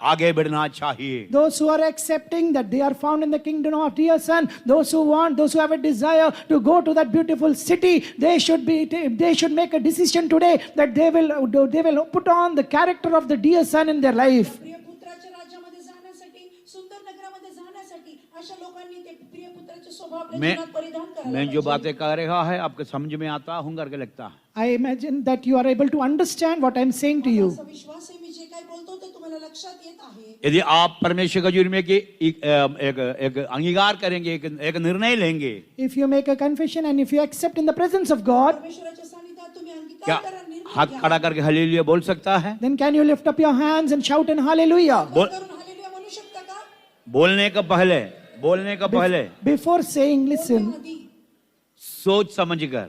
A: आगे बढ़ना चाहिए।
B: Those who are accepting that they are found in the kingdom of dear Son, those who have a desire to go to that beautiful city, they should make a decision today that they will put on the character of the dear Son in their life.
C: प्रिय पुत्राच्या राज्यामध्ये जाण्यासाठी सुंदर नगरामध्ये जाण्यासाठी अशा लोकांनी ते प्रिय पुत्राचे स्वभाव आपल्या जीवनात परिधान करायला
A: मैं जो
C: पाहिजे.
A: बातें कह रहा है आपके समझ में आता हूं करके लगता है।
B: I imagine that you are able to understand what I am saying to you.
C: असा विश्वास आहे मी जे काही बोलतो ते तुम्हाला लक्षात येत आहे.
A: यदि आप परमेश्वर का जुर्म की एक अंगीकार करेंगे, एक निर्णय लेंगे,
B: If you make a confession and if you accept in the presence of God,
C: परमेश्वराच्या सानिध्यात तुम्ही
A: क्या
C: अंगीकार करा, निर्णय
A: हाथ
C: घ्या.
A: खड़ा करके हालेलुया बोल सकता है?
B: then can you lift up your hands and shout in hallelujah?
A: बोल-
C: करून हालेलुया म्हणू शकता का?
A: बोलने का पहले
B: Before saying, listen,
C: आधी
A: सोच समझकर,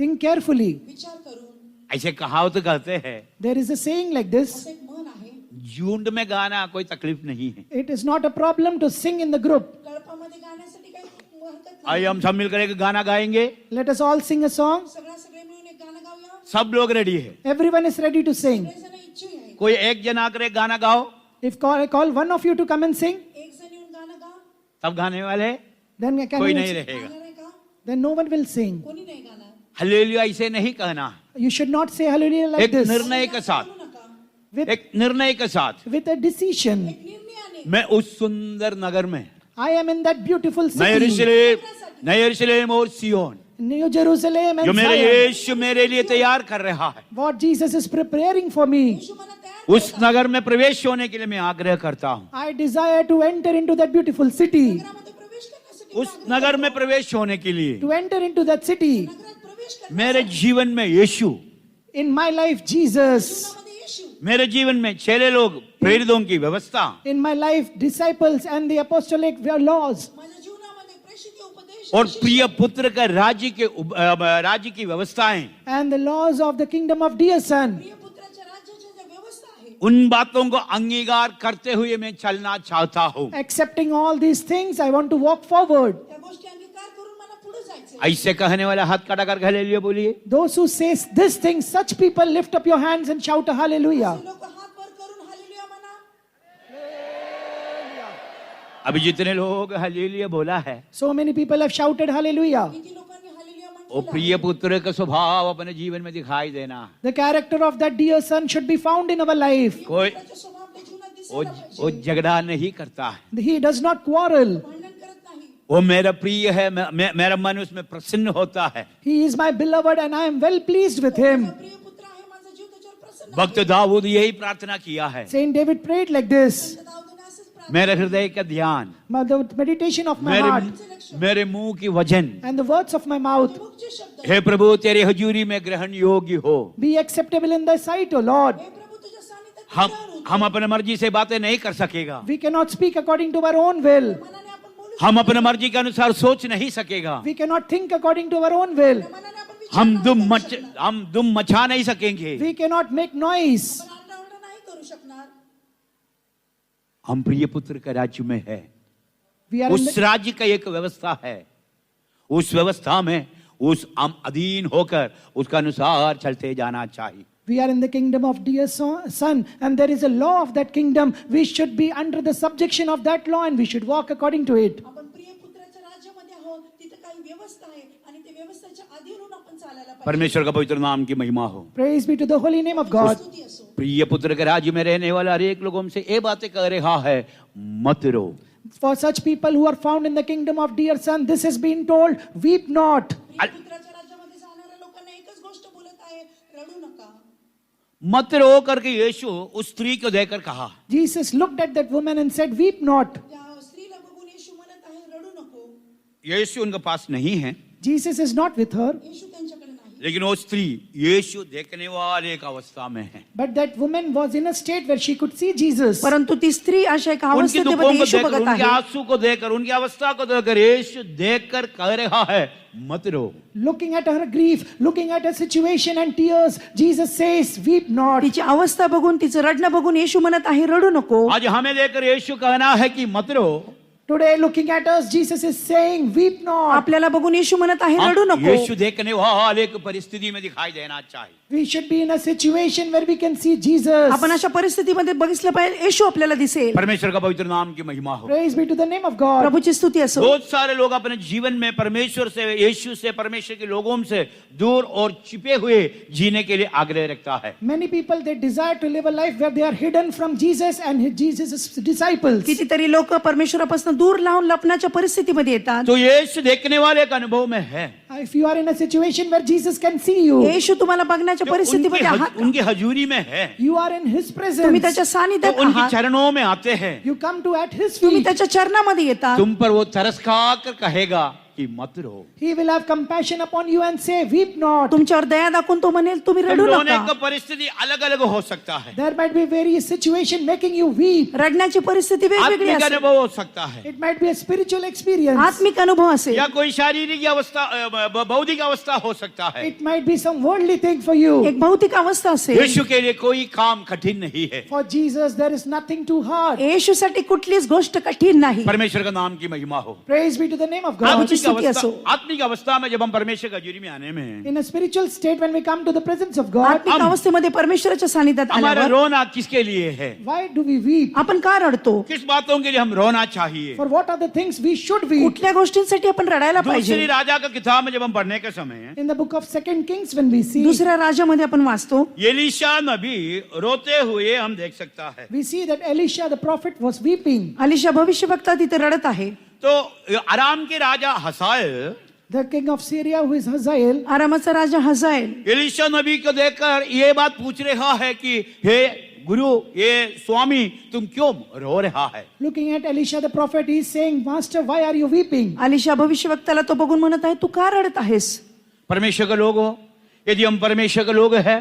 B: think carefully.
C: विचार करून.
A: ऐसे कहावत कहते हैं,
B: There is a saying like this.
C: असं एक म्हण आहे,
A: झुंड में गाना कोई तकलीफ नहीं है।
B: It is not a problem to sing in the group.
C: कळपामध्ये गाण्यासाठी काही हरकत
A: आइए
C: नाही.
A: हम सब मिलकर एक गाना गाएंगे।
B: Let us all sing a song.
C: सगळे मिळून एक गाणं गाऊया.
A: सब लोग रेडी है।
B: Everyone is ready to sing.
C: सगळेजण इच्छुक आहे.
A: कोई एक जन आकर एक गाना गाओ,
B: If I call one of you to come and sing,
C: एक जण येऊन गाणं गा.
A: तब गाने वाले
B: then can
A: कोई
B: you-
A: नहीं रहेगा।
C: गाणं नाही का?
B: then no one will sing.
C: कोणी नाही गाणार.
A: हालेलुया ऐसे नहीं कहना,
B: You should not say hallelujah like
A: एक
B: this.
A: निर्णय के साथ,
C: बोलू नका.
B: With,
A: एक निर्णय के साथ
B: with a decision.
C: एक निर्णयाने
A: मैं उस सुंदर नगर में
B: I am in that beautiful
A: नए
B: city,
A: यरूशलेम और सियोन,
B: New Jerusalem
A: जो
B: and
A: मेरे
B: Zion.
A: यीशु मेरे लिए तैयार कर रहा है,
B: What Jesus is preparing for me.
C: येशू मला तयार
A: उस नगर में प्रवेश होने के लिए मैं आग्रह करता हूँ।
B: I desire to enter into that beautiful city.
C: नगरामध्ये प्रवेश करण्यासाठी
A: उस नगर में प्रवेश होने के लिए
B: To enter into that city.
C: नगरात प्रवेश करण्यासाठी
A: मेरे जीवन में यीशु,
B: In my life, Jesus.
C: जीवनामध्ये येशू,
A: मेरे जीवन में चेले लोग, प्रेरितों की व्यवस्था,
B: In my life, disciples and the apostolic laws.
C: माझ्या जीवनामध्ये प्रेषित उपदेश
A: और प्रिय पुत्र का राज्य की व्यवस्थाएं,
B: And the laws of the kingdom of dear Son.
C: प्रिय पुत्राच्या राज्याच्या ज्या व्यवस्था आहे
A: उन बातों को अंगीकार करते हुए मैं चलना चाहता हूँ।
B: Accepting all these things, I want to walk forward.
C: त्या गोष्टी अंगीकार करून मला पुढे जायचंय.
A: ऐसे कहने वाला हाथ खड़ा करके हालेलुया बोलिए।
B: Those who say this thing, such people lift up your hands and shout a hallelujah.
C: लोक हात वर करून हालेलुया म्हणा.
A: अभी जितने लोग हालेलुया बोला है,
B: So many people have shouted hallelujah.
C: किती लोकांनी हालेलुया
A: वो
C: म्हटलं.
A: प्रिय पुत्र का स्वभाव अपने जीवन में दिखाई देना।
B: The character of that dear Son should be found in our life.
A: कोई
C: पुत्राचा स्वभाव आपल्या जीवनात दिसायला
A: वो झगड़ा नहीं करता है,
B: He does not quarrel.
C: भांडण करत नाही.
A: वो मेरा प्रिय है, मेरा मन उसमें प्रसन्न होता है।
B: He is my beloved and I am well pleased with him.
C: माझा प्रिय पुत्र आहे, माझा जीव त्याच्यावर प्रसन्न आहे.
A: भक्त दाऊद यही प्रार्थना किया है,
B: Saint David prayed like this.
C: दाऊदने असंच प्रार्थना
A: मेरे हृदय का ध्यान,
B: The meditation of my heart
A: मेरे मुंह की वजन,
B: and the words of my mouth
C: मुखचे शब्द.
A: हे प्रभु तेरे हजूरी में ग्रहण योग्य हो।
B: be acceptable in thy sight, O Lord.
C: हे प्रभु तुझ्या सानिध्यात
A: हम
C: ग्रहण होतो.
A: हम अपने मर्जी से बातें नहीं कर सकेगा,
B: We cannot speak according to our own will.
C: मनाने आपण बोलू
A: हम अपने मर्जी के अनुसार सोच नहीं सकेगा,
B: We cannot think according to our own will.
C: शकतो. मनाने आपण विचार
A: हम दुम मचा नहीं सकेंगे।
B: We cannot make noise.
C: आपण आरडाओरडा नाही करू शकणार.
A: हम प्रिय पुत्र के राज्य में है,
B: We are in
A: उस
B: the,
A: राज्य का एक व्यवस्था है, उस व्यवस्था में उस हम अधीन होकर उसका अनुसार चलते जाना चाहिए।
B: we are in the kingdom of dear son, and there is a law of that kingdom. We should be under the subjection of that law and we should walk according to it.
C: आपण प्रिय पुत्राच्या राज्यामध्ये आहोत. तिथे काही व्यवस्था आहे आणि त्या व्यवस्थेच्या अधीन होऊन आपण चालायला पाहिजे.
A: परमेश्वर का पवित्र नाम की महिमा हो।
B: Praise be to the holy name of God.
C: स्तुती असो.
A: प्रिय पुत्र के राज्य में रहने वाला हर एक लोगों से ये बातें कह रहा है, मत रो।
B: For such people who are found in the kingdom of dear son, this has been told, weep not.
C: प्रिय पुत्राच्या राज्यामध्ये जाणाऱ्या लोकांना एकच गोष्ट बोलत आहे, रडू नका.
A: मत रो करके यीशु उस स्त्री को देखकर कहा,
B: Jesus looked at that woman and said, weep not.
C: त्या स्त्रीला बघून येशू म्हणत आहे, रडू नको.
A: यीशु उनके पास नहीं है,
B: Jesus is not with her,
C: येशू त्यांच्याकडे नाही.
A: लेकिन वो स्त्री यीशु देखने वाले एक अवस्था में है।
B: but that woman was in a state where she could see Jesus.
F: परंतु ती स्त्री अशा एका
A: उनकी
F: अवस्थेमध्ये
A: दुखों को
F: येशू
A: देखकर,
F: बघत
A: उनके
F: आहे.
A: आंसू को देखकर, उनकी अवस्था को देखकर यीशु देखकर कह रहा है, मत रो।
B: Looking at her grief, looking at her situation and tears, Jesus says, weep not.
F: तिची अवस्था बघून, तिचं रडणं बघून येशू म्हणत आहे, रडू नको.
A: आज हमें देखकर यीशु कहना है कि मत रो।
B: Today, looking at us, Jesus is saying, weep not.
F: आपल्याला बघून येशू म्हणत आहे, रडू
A: हम
F: नको.
A: यीशु देखने वाले एक परिस्थिति में दिखाई देना चाहिए।
B: We should be in a situation where we can see Jesus.
F: आपण अशा परिस्थितीमध्ये बघितलं पाहिजे, येशू आपल्याला दिसेल.
A: परमेश्वर का पवित्र नाम की महिमा हो।
B: Praise be to the name of God.
F: प्रभूची स्तुती असो.
A: बहुत सारे लोग अपने जीवन में परमेश्वर से, यीशु से, परमेश्वर के लोगों से दूर और छिपे हुए जीने के लिए आग्रह रखता है।
B: Many people, they desire to live a life where they are hidden from Jesus and Jesus' disciples.
F: कितीतरी लोक परमेश्वरापासून दूर लावून लपण्याच्या परिस्थितीमध्ये येतात.
A: तो यीशु देखने वाले एक अनुभव में है,
B: If you are in a situation where Jesus can see you,
F: येशू तुम्हाला बघण्याच्या परिस्थितीमध्ये आहात,
A: उनकी हजूरी में है,
B: you are in His
F: तुम्ही
B: presence.
F: त्याच्या
A: तो
F: सानिध्यात
A: उनके
F: आहात,
A: चरणों में आते हैं,
B: You come to at His
F: तुम्ही
B: feet.
F: त्याच्या चरणामध्ये येतात.
A: तुम पर वो तरस खाकर कहेगा कि मत रो।
B: He will have compassion upon you and say, weep not.
F: तुमच्यावर दया दाखवून तो म्हणेल, तुम्ही रडू
A: रोने का
F: नका.
A: परिस्थिति अलग अलग हो सकता है,
B: There might be various situation making you weep.
F: रडण्याची परिस्थिती वेगवेगळी
A: आत्मिक
F: असेल,
A: अनुभव हो सकता है,
B: It might be a spiritual experience.
F: आत्मिक अनुभव असेल,
A: या कोई शारीरिक अवस्था, बौद्धिक अवस्था हो सकता है।
B: It might be some worldly thing for you.
F: एक भौतिक अवस्था असेल.
A: यीशु के लिए कोई काम कठिन नहीं है।
B: For Jesus, there is nothing too hard.
F: येशूसाठी कुठलीच गोष्ट कठीण नाही.
A: परमेश्वर का नाम की महिमा हो।
B: Praise be to the name of God.
A: आत्मिक अवस्था में जब हम परमेश्वर का हजूरी में आने में,
B: In a spiritual state, when we come to the presence of God,
F: आत्मिक अवस्थेमध्ये परमेश्वराच्या सानिध्यात
A: हमारा
F: आल्यावर
A: रोना किसके लिए है,
B: why do we weep?
F: आपण का रडतो?
A: किस बातों के लिए हम रोना चाहिए।
B: For what are the things we should weep?
F: कुठल्या गोष्टींसाठी आपण रडायला
A: दूसरी
F: पाहिजे?
A: राजा का किताब में जब हम पढ़ने के समय
B: In the book of 2 Kings, when we see,
F: दुसऱ्या राज्यामध्ये आपण वाचतो,
A: एलीशा नबी रोते हुए हम देख सकता है।
B: we see that Elisha the prophet was weeping.
F: Alisha भविष्यवक्ता तिथे रडत आहे.
A: तो आराम के राजा Hazael
B: The king of Syria, who is Hazael,
F: आरामाचा राजा हजाएल
A: एलीशा नबी को देखकर ये बात पूछ रहा है कि हे गुरु, ये स्वामी, तुम क्यों रो रहा है।
B: looking at Elisha the prophet, he is saying, Master, why are you weeping?
F: Alisha भविष्यवक्ताला तो बघून म्हणत आहे, तू का रडत आहेस?
A: परमेश्वर के लोग हो, यदि हम परमेश्वर के लोग हैं,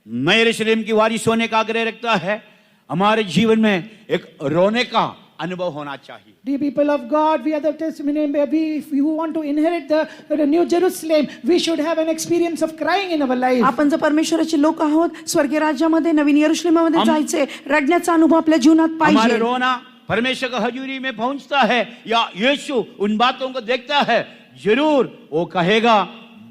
A: नए यरूशलेम की वारिस होने का आग्रह रखता है, हमारे जीवन में एक रोने का अनुभव होना चाहिए।
B: Dear people of God, we are the testimony. If you want to inherit the New Jerusalem, we should have an experience of crying in our life.
F: आपण जर परमेश्वराचे लोक आहोत, स्वर्गीय राज्यामध्ये, नवीन यरूशलेमामध्ये जायचे, रडण्याचा अनुभव आपल्या जीवनात
A: हमारे
F: पाहिजे.
A: रोना परमेश्वर का हजूरी में पहुंचता है या यीशु उन बातों को देखता है, जरूर वो कहेगा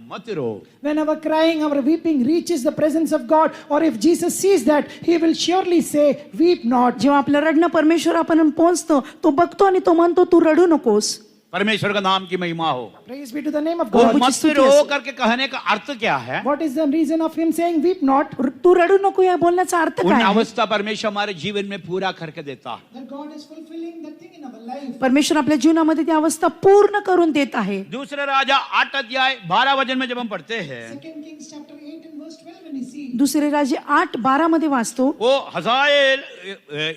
A: मत रो।
B: When our crying, our weeping reaches the presence of God, or if Jesus sees that, He will surely say, weep not.
F: जेव्हा आपलं रडणं परमेश्वरापर्यंत पोहोचतं, तो बघतो आणि तो म्हणतो, तू रडू नकोस.
A: परमेश्वर का नाम की महिमा हो।
B: Praise be to the name of
A: वो
B: God.
A: मत रो करके कहने का अर्थ क्या है?
B: What is the reason of Him saying, weep not?
F: तू रडू नको या बोलण्याचा अर्थ
A: उन
F: काय आहे?
A: अवस्था परमेश्वर हमारे जीवन में पूरा करके देता है।
B: That God is fulfilling that thing in our life.
F: परमेश्वर आपल्या जीवनामध्ये ती अवस्था पूर्ण करून देत आहे.
A: दूसरे राजा 8 अध्याय 12 वचन में जब हम पढ़ते हैं,
B: 2 Kings chapter 8 and verse 12 when we see.
F: दुसरे राजे 8:12 मध्ये वाचतो.
A: वो हजाएल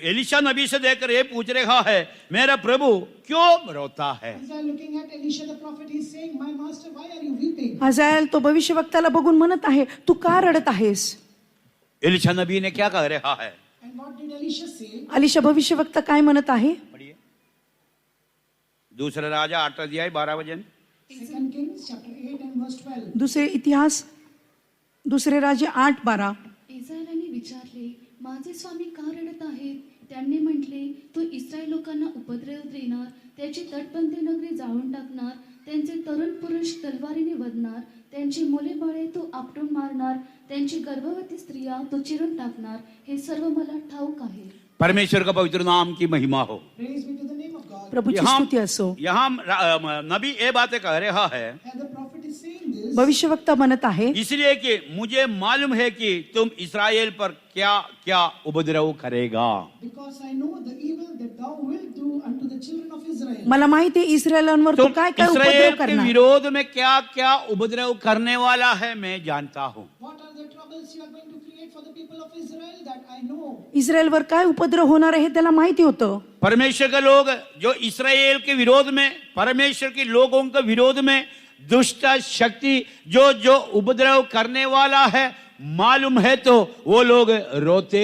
A: एलिशा नबी से देखकर ये पूछ रहा है, मेरा प्रभु क्यों रोता है?
B: Isaiah looking at Elisha the prophet, he is saying, my master, why are you weeping?
F: हजाएल तो भविष्यवक्त्याला बघून म्हणत आहे, तू का रडत आहेस?
A: एलिशा नबी ने क्या कह रहा है?
B: And what did Elisha say?
F: Alisha भविष्यवक्ता काय म्हणत आहे?
A: पढ़िए, दूसरा राजा 8 अध्याय 12 वचन।
B: 2 Kings chapter 8 and verse 12.
F: दुसरे इतिहास दुसरे राजे 8:12.
D: इस्रायलाने विचारले, माझे स्वामी का रडत आहेत? त्यांनी म्हटले, तू इस्रायल लोकांना उपद्रव देणार, त्याची तटबंदी नगरी जाळून टाकणार, त्यांचे तरुण पुरुष तलवारीने वधणार, त्यांची मुले बाळे तू आपटून मारणार, त्यांची गर्भवती स्त्रिया तू चिरून टाकणार, हे सर्व मला ठाऊक आहे.
A: परमेश्वर का पवित्र नाम की महिमा हो।
B: Praise be to the name of God.
F: प्रभूची स्तुती असो.
A: यहाँ नबी ये बातें कह रहा है
B: And the prophet is saying this
F: भविष्यवक्ता म्हणत आहे,
A: इसलिए कि मुझे मालूम है कि तुम इस्राएल पर क्या क्या उपद्रव करेगा।
B: because I know the evil that thou wilt do unto the children of Israel.
F: मला माहिती आहे इस्रायलांवर तू
A: तुम
F: काय काय
A: इस्राएल
F: उपद्रव
A: के
F: करणार.
A: विरोध में क्या क्या उपद्रव करने वाला है मैं जानता हूँ।
B: What are the troubles you are going to create for the people of Israel? That I know.
F: इस्रायलवर काय उपद्रव होणार आहे हे त्याला माहिती होतं.
A: परमेश्वर के लोग जो इस्राएल के विरोध में, परमेश्वर के लोगों के विरोध में दुष्ट शक्ति जो जो उपद्रव करने वाला है, मालूम है तो वो लोग रोते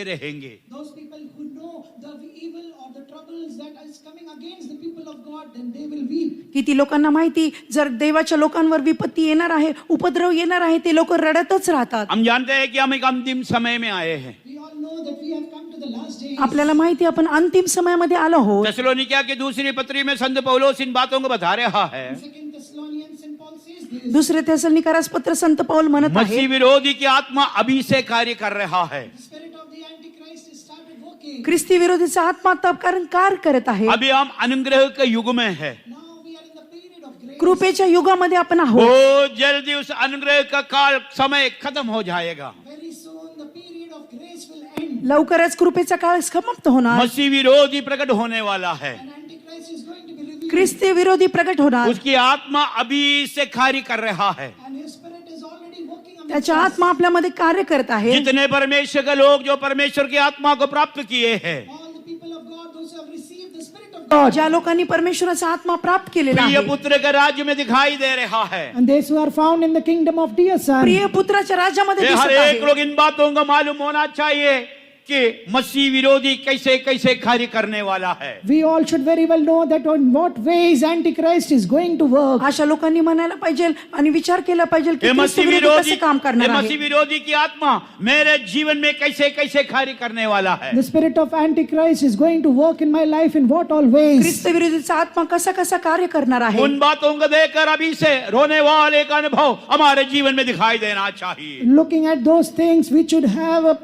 A: रहेंगे।
B: Those people who know the evil or the troubles that is coming against the people of God, then they will weep.
F: किती लोकांना माहिती, जर देवाच्या लोकांवर विपत्ती येणार आहे, उपद्रव येणार आहे, ते लोक रडतच राहतात.
A: हम जानते हैं कि हम एक अंतिम समय में आए हैं।
B: We all know that we have come to the last days.
F: आपल्याला माहिती आहे, आपण अंतिम समयामध्ये आलो आहोत.
A: थेसलोनिकिया की दूसरी पत्री में संत पौलुस इन बातों को बता रहा है।
B: 2 Thessalonians and Paul says this.
F: दुसरे थेसलोनिकरास पत्र संत पौल म्हणत आहे,
A: मसीह विरोधी की आत्मा अभी से कार्य कर रहा है।
B: The spirit of the Antichrist has started working.
F: ख्रिस्ती विरोधीचा आत्मा तपकारण कार्य करत आहे.
A: अभी हम अनुग्रह के युग में है।
B: Now we are in the period of grace.
F: कृपेच्या युगामध्ये आपण आहोत.
A: बहुत जल्दी उस अनुग्रह का काल समय खत्म हो जाएगा।
B: Very soon the period of grace will end.
F: लवकरच कृपेचा काळ समाप्त होणार.
A: मसीह विरोधी प्रकट होने वाला है।
B: And Antichrist is going to be revealed.
F: ख्रिस्ती विरोधी प्रकट होणार.
A: उसकी आत्मा अभी से कार्य कर रहा है।
B: And his spirit is already working amongst
F: त्याच्या
B: us.
F: आत्मा आपल्यामध्ये कार्य करत आहे.
A: जितने परमेश्वर के लोग जो परमेश्वर की आत्मा को प्राप्त किए हैं,
B: All the people of God, those who have received the spirit of God.
F: ज्या लोकांनी परमेश्वराचा आत्मा प्राप्त केलेला
A: प्रिय
F: आहे,
A: पुत्र के राज्य में दिखाई दे रहा है।
B: And those who are found in the kingdom of dear son.
F: प्रिय पुत्राच्या राज्यामध्ये
A: ये
F: दिसत
A: हर एक
F: आहे.
A: लोग इन बातों को मालूम होना चाहिए कि मसीह विरोधी कैसे कैसे कार्य करने वाला है।
B: We all should very well know that on what ways Antichrist is going to work.
F: अशा लोकांनी म्हणायला पाहिजे आणि विचार केला पाहिजे की
A: ये
F: ख्रिस्त
A: मसीह
F: विरोधी
A: विरोधी,
F: कसं काम करणार
A: ये
F: आहे.
A: मसीह विरोधी की आत्मा मेरे जीवन में कैसे कैसे कार्य करने वाला है।
B: The spirit of Antichrist is going to work in my life in what all ways.
F: ख्रिस्त विरोधीचा आत्मा कसा कसा कार्य करणार आहे.
A: उन बातों को देखकर अभी से रोने वाले का अनुभव हमारे जीवन में दिखाई देना चाहिए।
B: Looking at those things, we should have a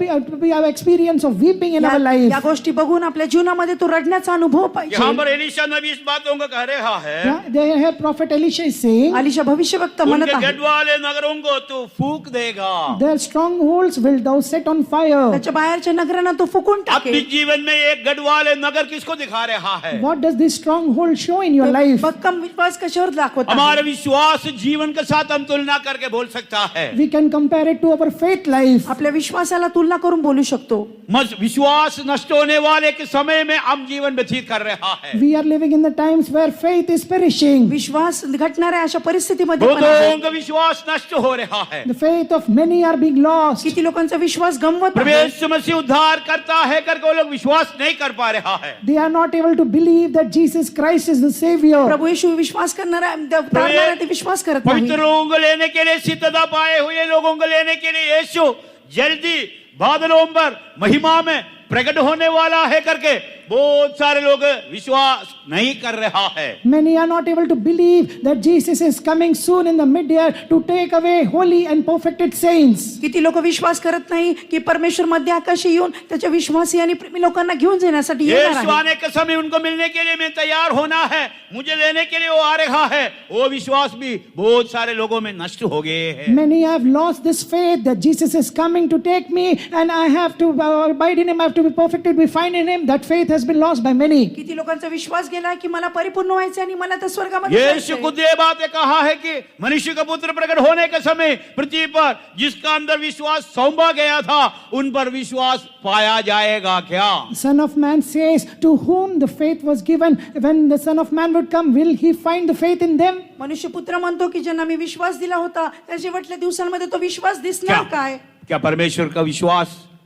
B: experience of weeping in our life.
F: या गोष्टी बघून आपल्या जीवनामध्ये तो रडण्याचा अनुभव पाहिजे.
A: यहाँ पर एलिशा नबी इस बातों को कह रहा है,
B: Yeah, there here prophet Elisha is saying,
F: Alisha भविष्यवक्ता म्हणत
A: उनके
F: आहे,
A: गढ़ वाले नगरों को तू फूक देगा।
B: their strongholds will thou set on fire.
F: त्याच्या बाहेरच्या नगरांना तो फुकून
A: अपने
F: टाकेल.
A: जीवन में एक गढ़ वाले नगर किसको दिखा रहा है?
B: What does this stronghold show in your life?
F: भक्कम विश्वास कशावर दाखवत आहे?
A: हमारे विश्वास जीवन के साथ हम तुलना करके बोल सकता है।
B: We can compare it to our faith life.
F: आपल्या विश्वासाला तुलना करून बोलू शकतो.
A: विश्वास नष्ट होने वाले के समय में हम जीवन व्यतीत कर रहा है।
B: We are living in the times where faith is perishing.
F: विश्वास घटणाऱ्या अशा परिस्थितीमध्ये पण आहे.
A: बहुतों का विश्वास नष्ट हो रहा है।
B: The faith of many are being lost.
F: किती लोकांचा विश्वास गमवत आहे.
A: प्रवेश मसीह उद्धार करता है करके वो लोग विश्वास नहीं कर पा रहा है।
B: They are not able to believe that Jesus Christ is the Savior.
F: प्रभु येशू विश्वास करणारा प्रार्थना ते विश्वास करत नाही.
A: पवित्र लोगों को लेने के लिए, सिद्धता पाए हुए लोगों को लेने के लिए यीशु जल्दी बादलों पर महिमा में प्रकट होने वाला है करके बहुत सारे लोग विश्वास नहीं कर रहा है।
B: Many are not able to believe that Jesus is coming soon in the mid-year to take away holy and perfected saints.
F: किती लोक विश्वास करत नाही की परमेश्वर मध्य आकाशी येऊन त्याच्या विश्वासी आणि प्रेमी लोकांना घेऊन जाण्यासाठी येणार
A: यीशु
F: आहे.
A: आने के समय उनको मिलने के लिए मैं तैयार होना है, मुझे लेने के लिए वो आ रहा है। वो विश्वास भी बहुत सारे लोगों में नष्ट हो गए हैं।
B: Many have lost this faith that Jesus is coming to take me and I have to abide in him, I have to be perfected, be fine in him. That faith has been lost by many.
F: किती लोकांचा विश्वास गेला की मला परिपूर्ण व्हायचं आणि मला त्या स्वर्गामध्ये
A: यीशु
F: जायचंय.
A: खुद ये बात कहा है कि मनुष्य का पुत्र प्रकट होने के समय पृथ्वी पर जिसका अंदर विश्वास सौंपा गया था उन पर विश्वास पाया जाएगा क्या?
B: Son of Man says, to whom the faith was given, when the Son of Man would come, will he find the faith in them?
F: मनुष्य पुत्र म्हणतो की ज्यांना मी विश्वास दिला होता त्या शेवटल्या दिवसांमध्ये तो विश्वास
A: क्या
F: दिसणार काय?
A: क्या परमेश्वर का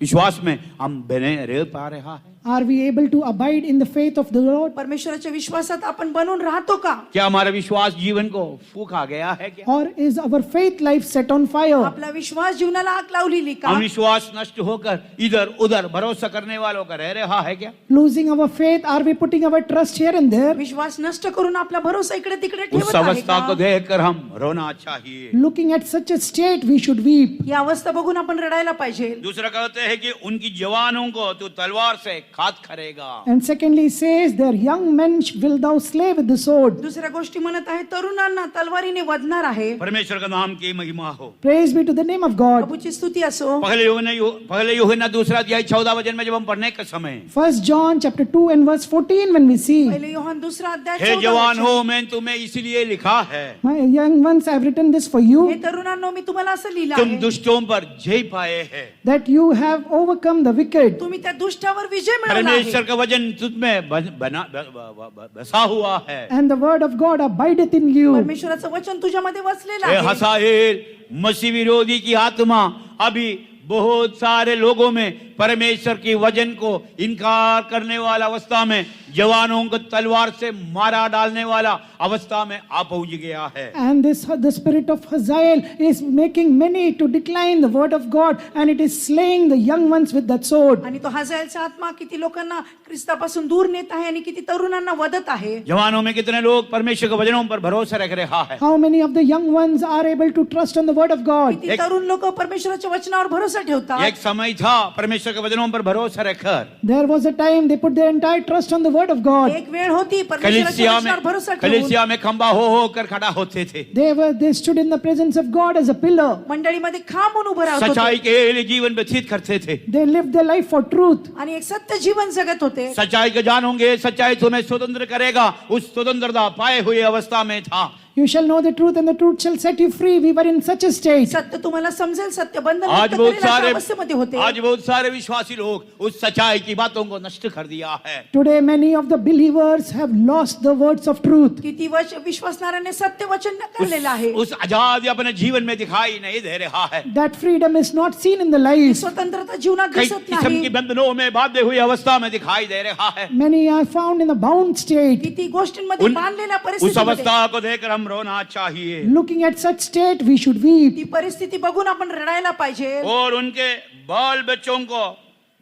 A: विश्वास में हम बने रह पा रहा है?
B: Are we able to abide in the faith of the Lord?
F: परमेश्वराच्या विश्वासात आपण बनून राहतो का?
A: क्या हमारा विश्वास जीवन को फूंक आ गया है क्या?
B: Or is our faith life set on fire?
F: आपला विश्वास जीवनाला आग लावलेली का?
A: हम विश्वास नष्ट होकर इधर उधर भरोसा करने वालों का रह रहा है क्या?
B: Losing our faith, are we putting our trust here and there?
F: विश्वास नष्ट करून आपला भरोसा इकडे तिकडे
A: उस
F: ठेवत आहे
A: अवस्था को
F: का?
A: देखकर हम रोना चाहिए।
B: Looking at such a state, we should weep.
F: ही अवस्था बघून आपण रडायला पाहिजे.
A: दूसरा कहते हैं कि उनकी जवानों को तू तलवार से घात करेगा।
B: And secondly says, their young men will thou slay with the sword.
F: दुसऱ्या गोष्टी म्हणत आहे तरुणांना तलवारीने वधणार आहे.
A: परमेश्वर का नाम की महिमा हो।
B: Praise be to the name of God.
F: प्रभूची स्तुती असो.
A: पहले यूहन्ना दूसरा अध्याय 14 वचन में जब हम पढ़ने के समय
B: 1 John chapter 2 and verse 14, when we see,
F: पहिले योहान दुसरा अध्याय
A: हे
F: 14
A: जवान
F: वचन.
A: हो मैं तुम्हें इसलिए लिखा है
B: my young ones, I have written this for you,
F: हे तरुणांनो मी तुम्हाला असं लिहिलं
A: तुम
F: आहे
A: दुष्टों पर जय पाए हैं।
B: that you have overcome the wicked.
F: तुम्ही त्या दुष्टावर विजय मिळवला आहे.
A: परमेश्वर का वचन तुझ में बसा हुआ है।
B: And the word of God abideth in you.
F: परमेश्वराचं वचन तुझ्यामध्ये वसलेलं
A: हे
F: आहे.
A: हसाएल मसीह विरोधी की आत्मा अभी बहुत सारे लोगों में परमेश्वर की वचन को इनकार करने वाला अवस्था में जवानों को तलवार से मारा डालने वाला अवस्था में आ पहुंच गया है।
B: And the spirit of Hazael is making many to decline the word of God, and it is slaying the young ones with that sword.
F: आणि तो हजाएलचा आत्मा किती लोकांना ख्रिस्तापासून दूर नेत आहे आणि किती तरुणांना वदत आहे.
A: जवानों में कितने लोग परमेश्वर के वचनों पर भरोसा रख रहा है?
B: How many of the young ones are able to trust on the word of God?
F: किती तरुण लोक परमेश्वराच्या वचनावर भरोसा ठेवतात.
A: एक समय था परमेश्वर के वचनों पर भरोसा रखकर
B: There was a time they put their entire trust on the word of God.
F: एक वेळ होती परमेश्वराच्या वचनावर भरोसा ठेवून
A: कलीसिया में खंबा हो कर खड़ा होते थे।
B: They stood in the presence of God as a pillar.
F: मंडळीमध्ये खांबून उभं राहत होते.
A: सच्चाई के लिए जीवन व्यतीत करते थे।
B: They lived their life for truth.
F: आणि एक सत्य जीवन जगत होते.
A: सच्चाई को जानोगे, सच्चाई तुम्हें स्वतंत्र करेगा, उस स्वतंत्रता पाए हुए अवस्था में था।
B: You shall know the truth and the truth shall set you free. We were in such a state.
F: सत्य तुम्हाला समजेल, सत्य बंधन
A: आज
F: मुक्त
A: बहुत
F: करेल अशा
A: सारे
F: अवस्थेमध्ये होते.
A: आज बहुत सारे विश्वासी लोग उस सच्चाई की बातों को नष्ट कर दिया है।
B: Today many of the believers have lost the words of truth.
F: किती विश्वासणाऱ्याने सत्य वचन नकारलेलं आहे.
A: उस आजादी अपने जीवन में दिखाई नहीं दे रहा है।
B: That freedom is not seen in the life.
F: स्वतंत्रता जीवनात
A: कई
F: दिसत
A: किस्म
F: नाही.
A: की बंधनों में बांधे हुई अवस्था में दिखाई दे रहा है।
B: Many are found in a bound state.
F: किती गोष्टींमध्ये बांधलेल्या
A: उस
F: परिस्थितीमध्ये
A: अवस्था को देखकर हम रोना चाहिए
B: Looking at such state, we should weep.
F: ती परिस्थिती बघून आपण रडायला पाहिजे.
A: और उनके बाल बच्चों को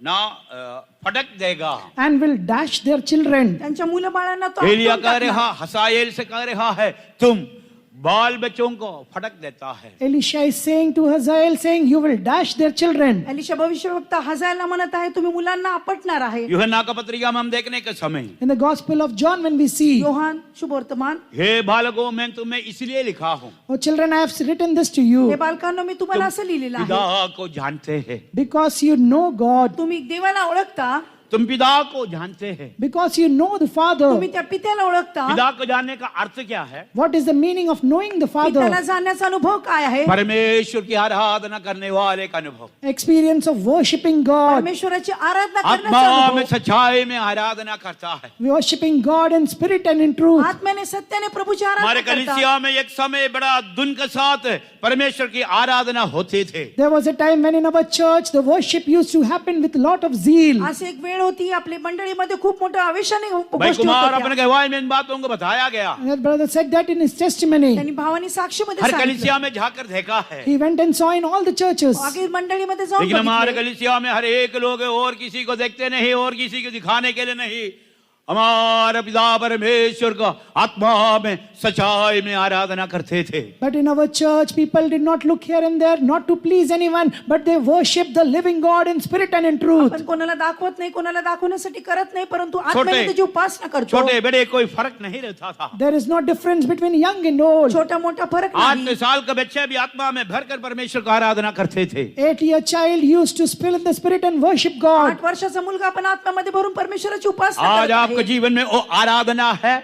A: ना फटक देगा।
B: And will dash their children.
F: त्यांच्या मुलं बाळांना तो
A: एलिया
F: आपटून
A: कह
F: टाकणार.
A: रहा, हसाएल से कह रहा है, तुम बाल बच्चों को फटक देता है।
B: Elisha is saying to Hazael, saying, you will dash their children.
F: Elisha भविष्यवक्ता हजायला म्हणत आहे तुम्ही मुलांना आपटणार आहे.
A: यूहन्ना का पत्रिका में हम देखने के समय
B: In the Gospel of John, when we see,
F: Yohan शुभवर्तमान,
A: हे बालकों मैं तुम्हें इसलिए लिखा हूँ
B: oh children, I have written this to you
F: हे बालकांनो मी तुम्हाला असं लिहिलेलं आहे.
A: पिता को जानते हैं,
B: because you know God,
F: तुम्ही देवाला ओळखता,
A: तुम पिता को जानते हैं।
B: because you know the Father.
F: तुम्ही त्या पित्याला ओळखता.
A: पिता को जानने का अर्थ क्या है?
B: What is the meaning of knowing the
F: पित्याला
B: Father?
F: जाणण्याचा अनुभव काय आहे?
A: परमेश्वर की आराधना करने वाले का अनुभव,
B: Experience of worshipping God,
F: परमेश्वराची आराधना करण्याचा
A: आत्मा में
F: अनुभव.
A: सच्चाई में आराधना करता है।
B: worshipping God in spirit and in truth.
F: आत्म्याने सत्याने प्रभूची
A: हमारे
F: आराधना करता.
A: कलीसिया में एक समय बड़ा धुन के साथ परमेश्वर की आराधना होती थी।
B: There was a time when in our church the worship used to happen with lot of zeal.
F: असे एक वेळ वेळ होती, आपली मंडळीमध्ये खूप मोठ्या आवेशाने
A: भाई
F: गोष्टी होत
A: कुमार
F: होत्या.
A: अपने गवाही में इन बातों को बताया गया।
B: And that brother said that in his testimony.
F: त्यांनी भावानी साक्षीमध्ये
A: हर
F: सांगितलं.
A: कलीसिया में जाकर देखा है,
B: He went and saw in all the churches.
F: आगे मंडळीमध्ये जाऊन
A: लेकिन हमारे
F: बघितले.
A: कलीसिया में हर एक लोग और किसी को देखते नहीं और किसी को दिखाने के लिए नहीं, हमारे पिता परमेश्वर का आत्मा में सच्चाई में आराधना करते थे।
B: But in our church, people did not look here and there, not to please anyone, but they worship the living God in spirit and in truth.
F: आपण कोणाला दाखवत नाही, कोणाला दाखवण्यासाठी करत नाही, परंतु आत्म्याने त्याची उपासना करतो.
A: छोटे बड़े कोई फर्क नहीं रहता था।
B: There is no difference between young and old.
F: छोटा मोठा फरक
A: 8
F: नाही.
A: साल का बच्चे भी आत्मा में भरकर परमेश्वर का आराधना करते थे।
B: 8-year child used to spill in the spirit and worship God.
F: 8 वर्षाचा मुलगा पण आत्म्यामध्ये भरून परमेश्वराची उपासना
A: आज
F: करत
A: आपके
F: आहे.
A: जीवन में वो आराधना है?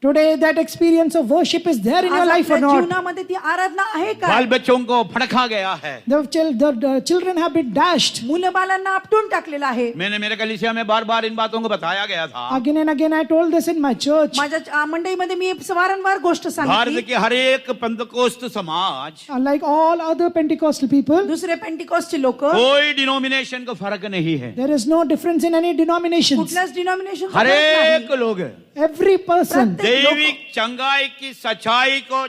B: Today, that experience of worship is there in your
F: आज
B: life or
F: आपल्या
B: not.
F: जीवनामध्ये ती आराधना आहे का?
A: बाल बच्चों को भड़का गया है।
B: The children have been dashed.
F: मुलं बालांना आपटून टाकलेलं आहे.
A: मैंने मेरे कलीसिया में बार बार इन बातों को बताया गया था।
B: Again and again, I told this in my church.
F: माझ्या मंडळीमध्ये मी वारंवार गोष्ट
A: भारत
F: सांगितली.
A: के हर एक पेंतकोस्त समाज,
B: Unlike all other Pentecostal people,
F: दुसरे पेंटिकॉस्टचे लोक
A: कोई डिनोमिनेशन का फर्क नहीं है।
B: there is no difference in any denominations.
F: कुठल्याच डिनॉमिनेशन
A: हर एक लोग
B: Every person,
A: दैविक चंगाई की सच्चाई को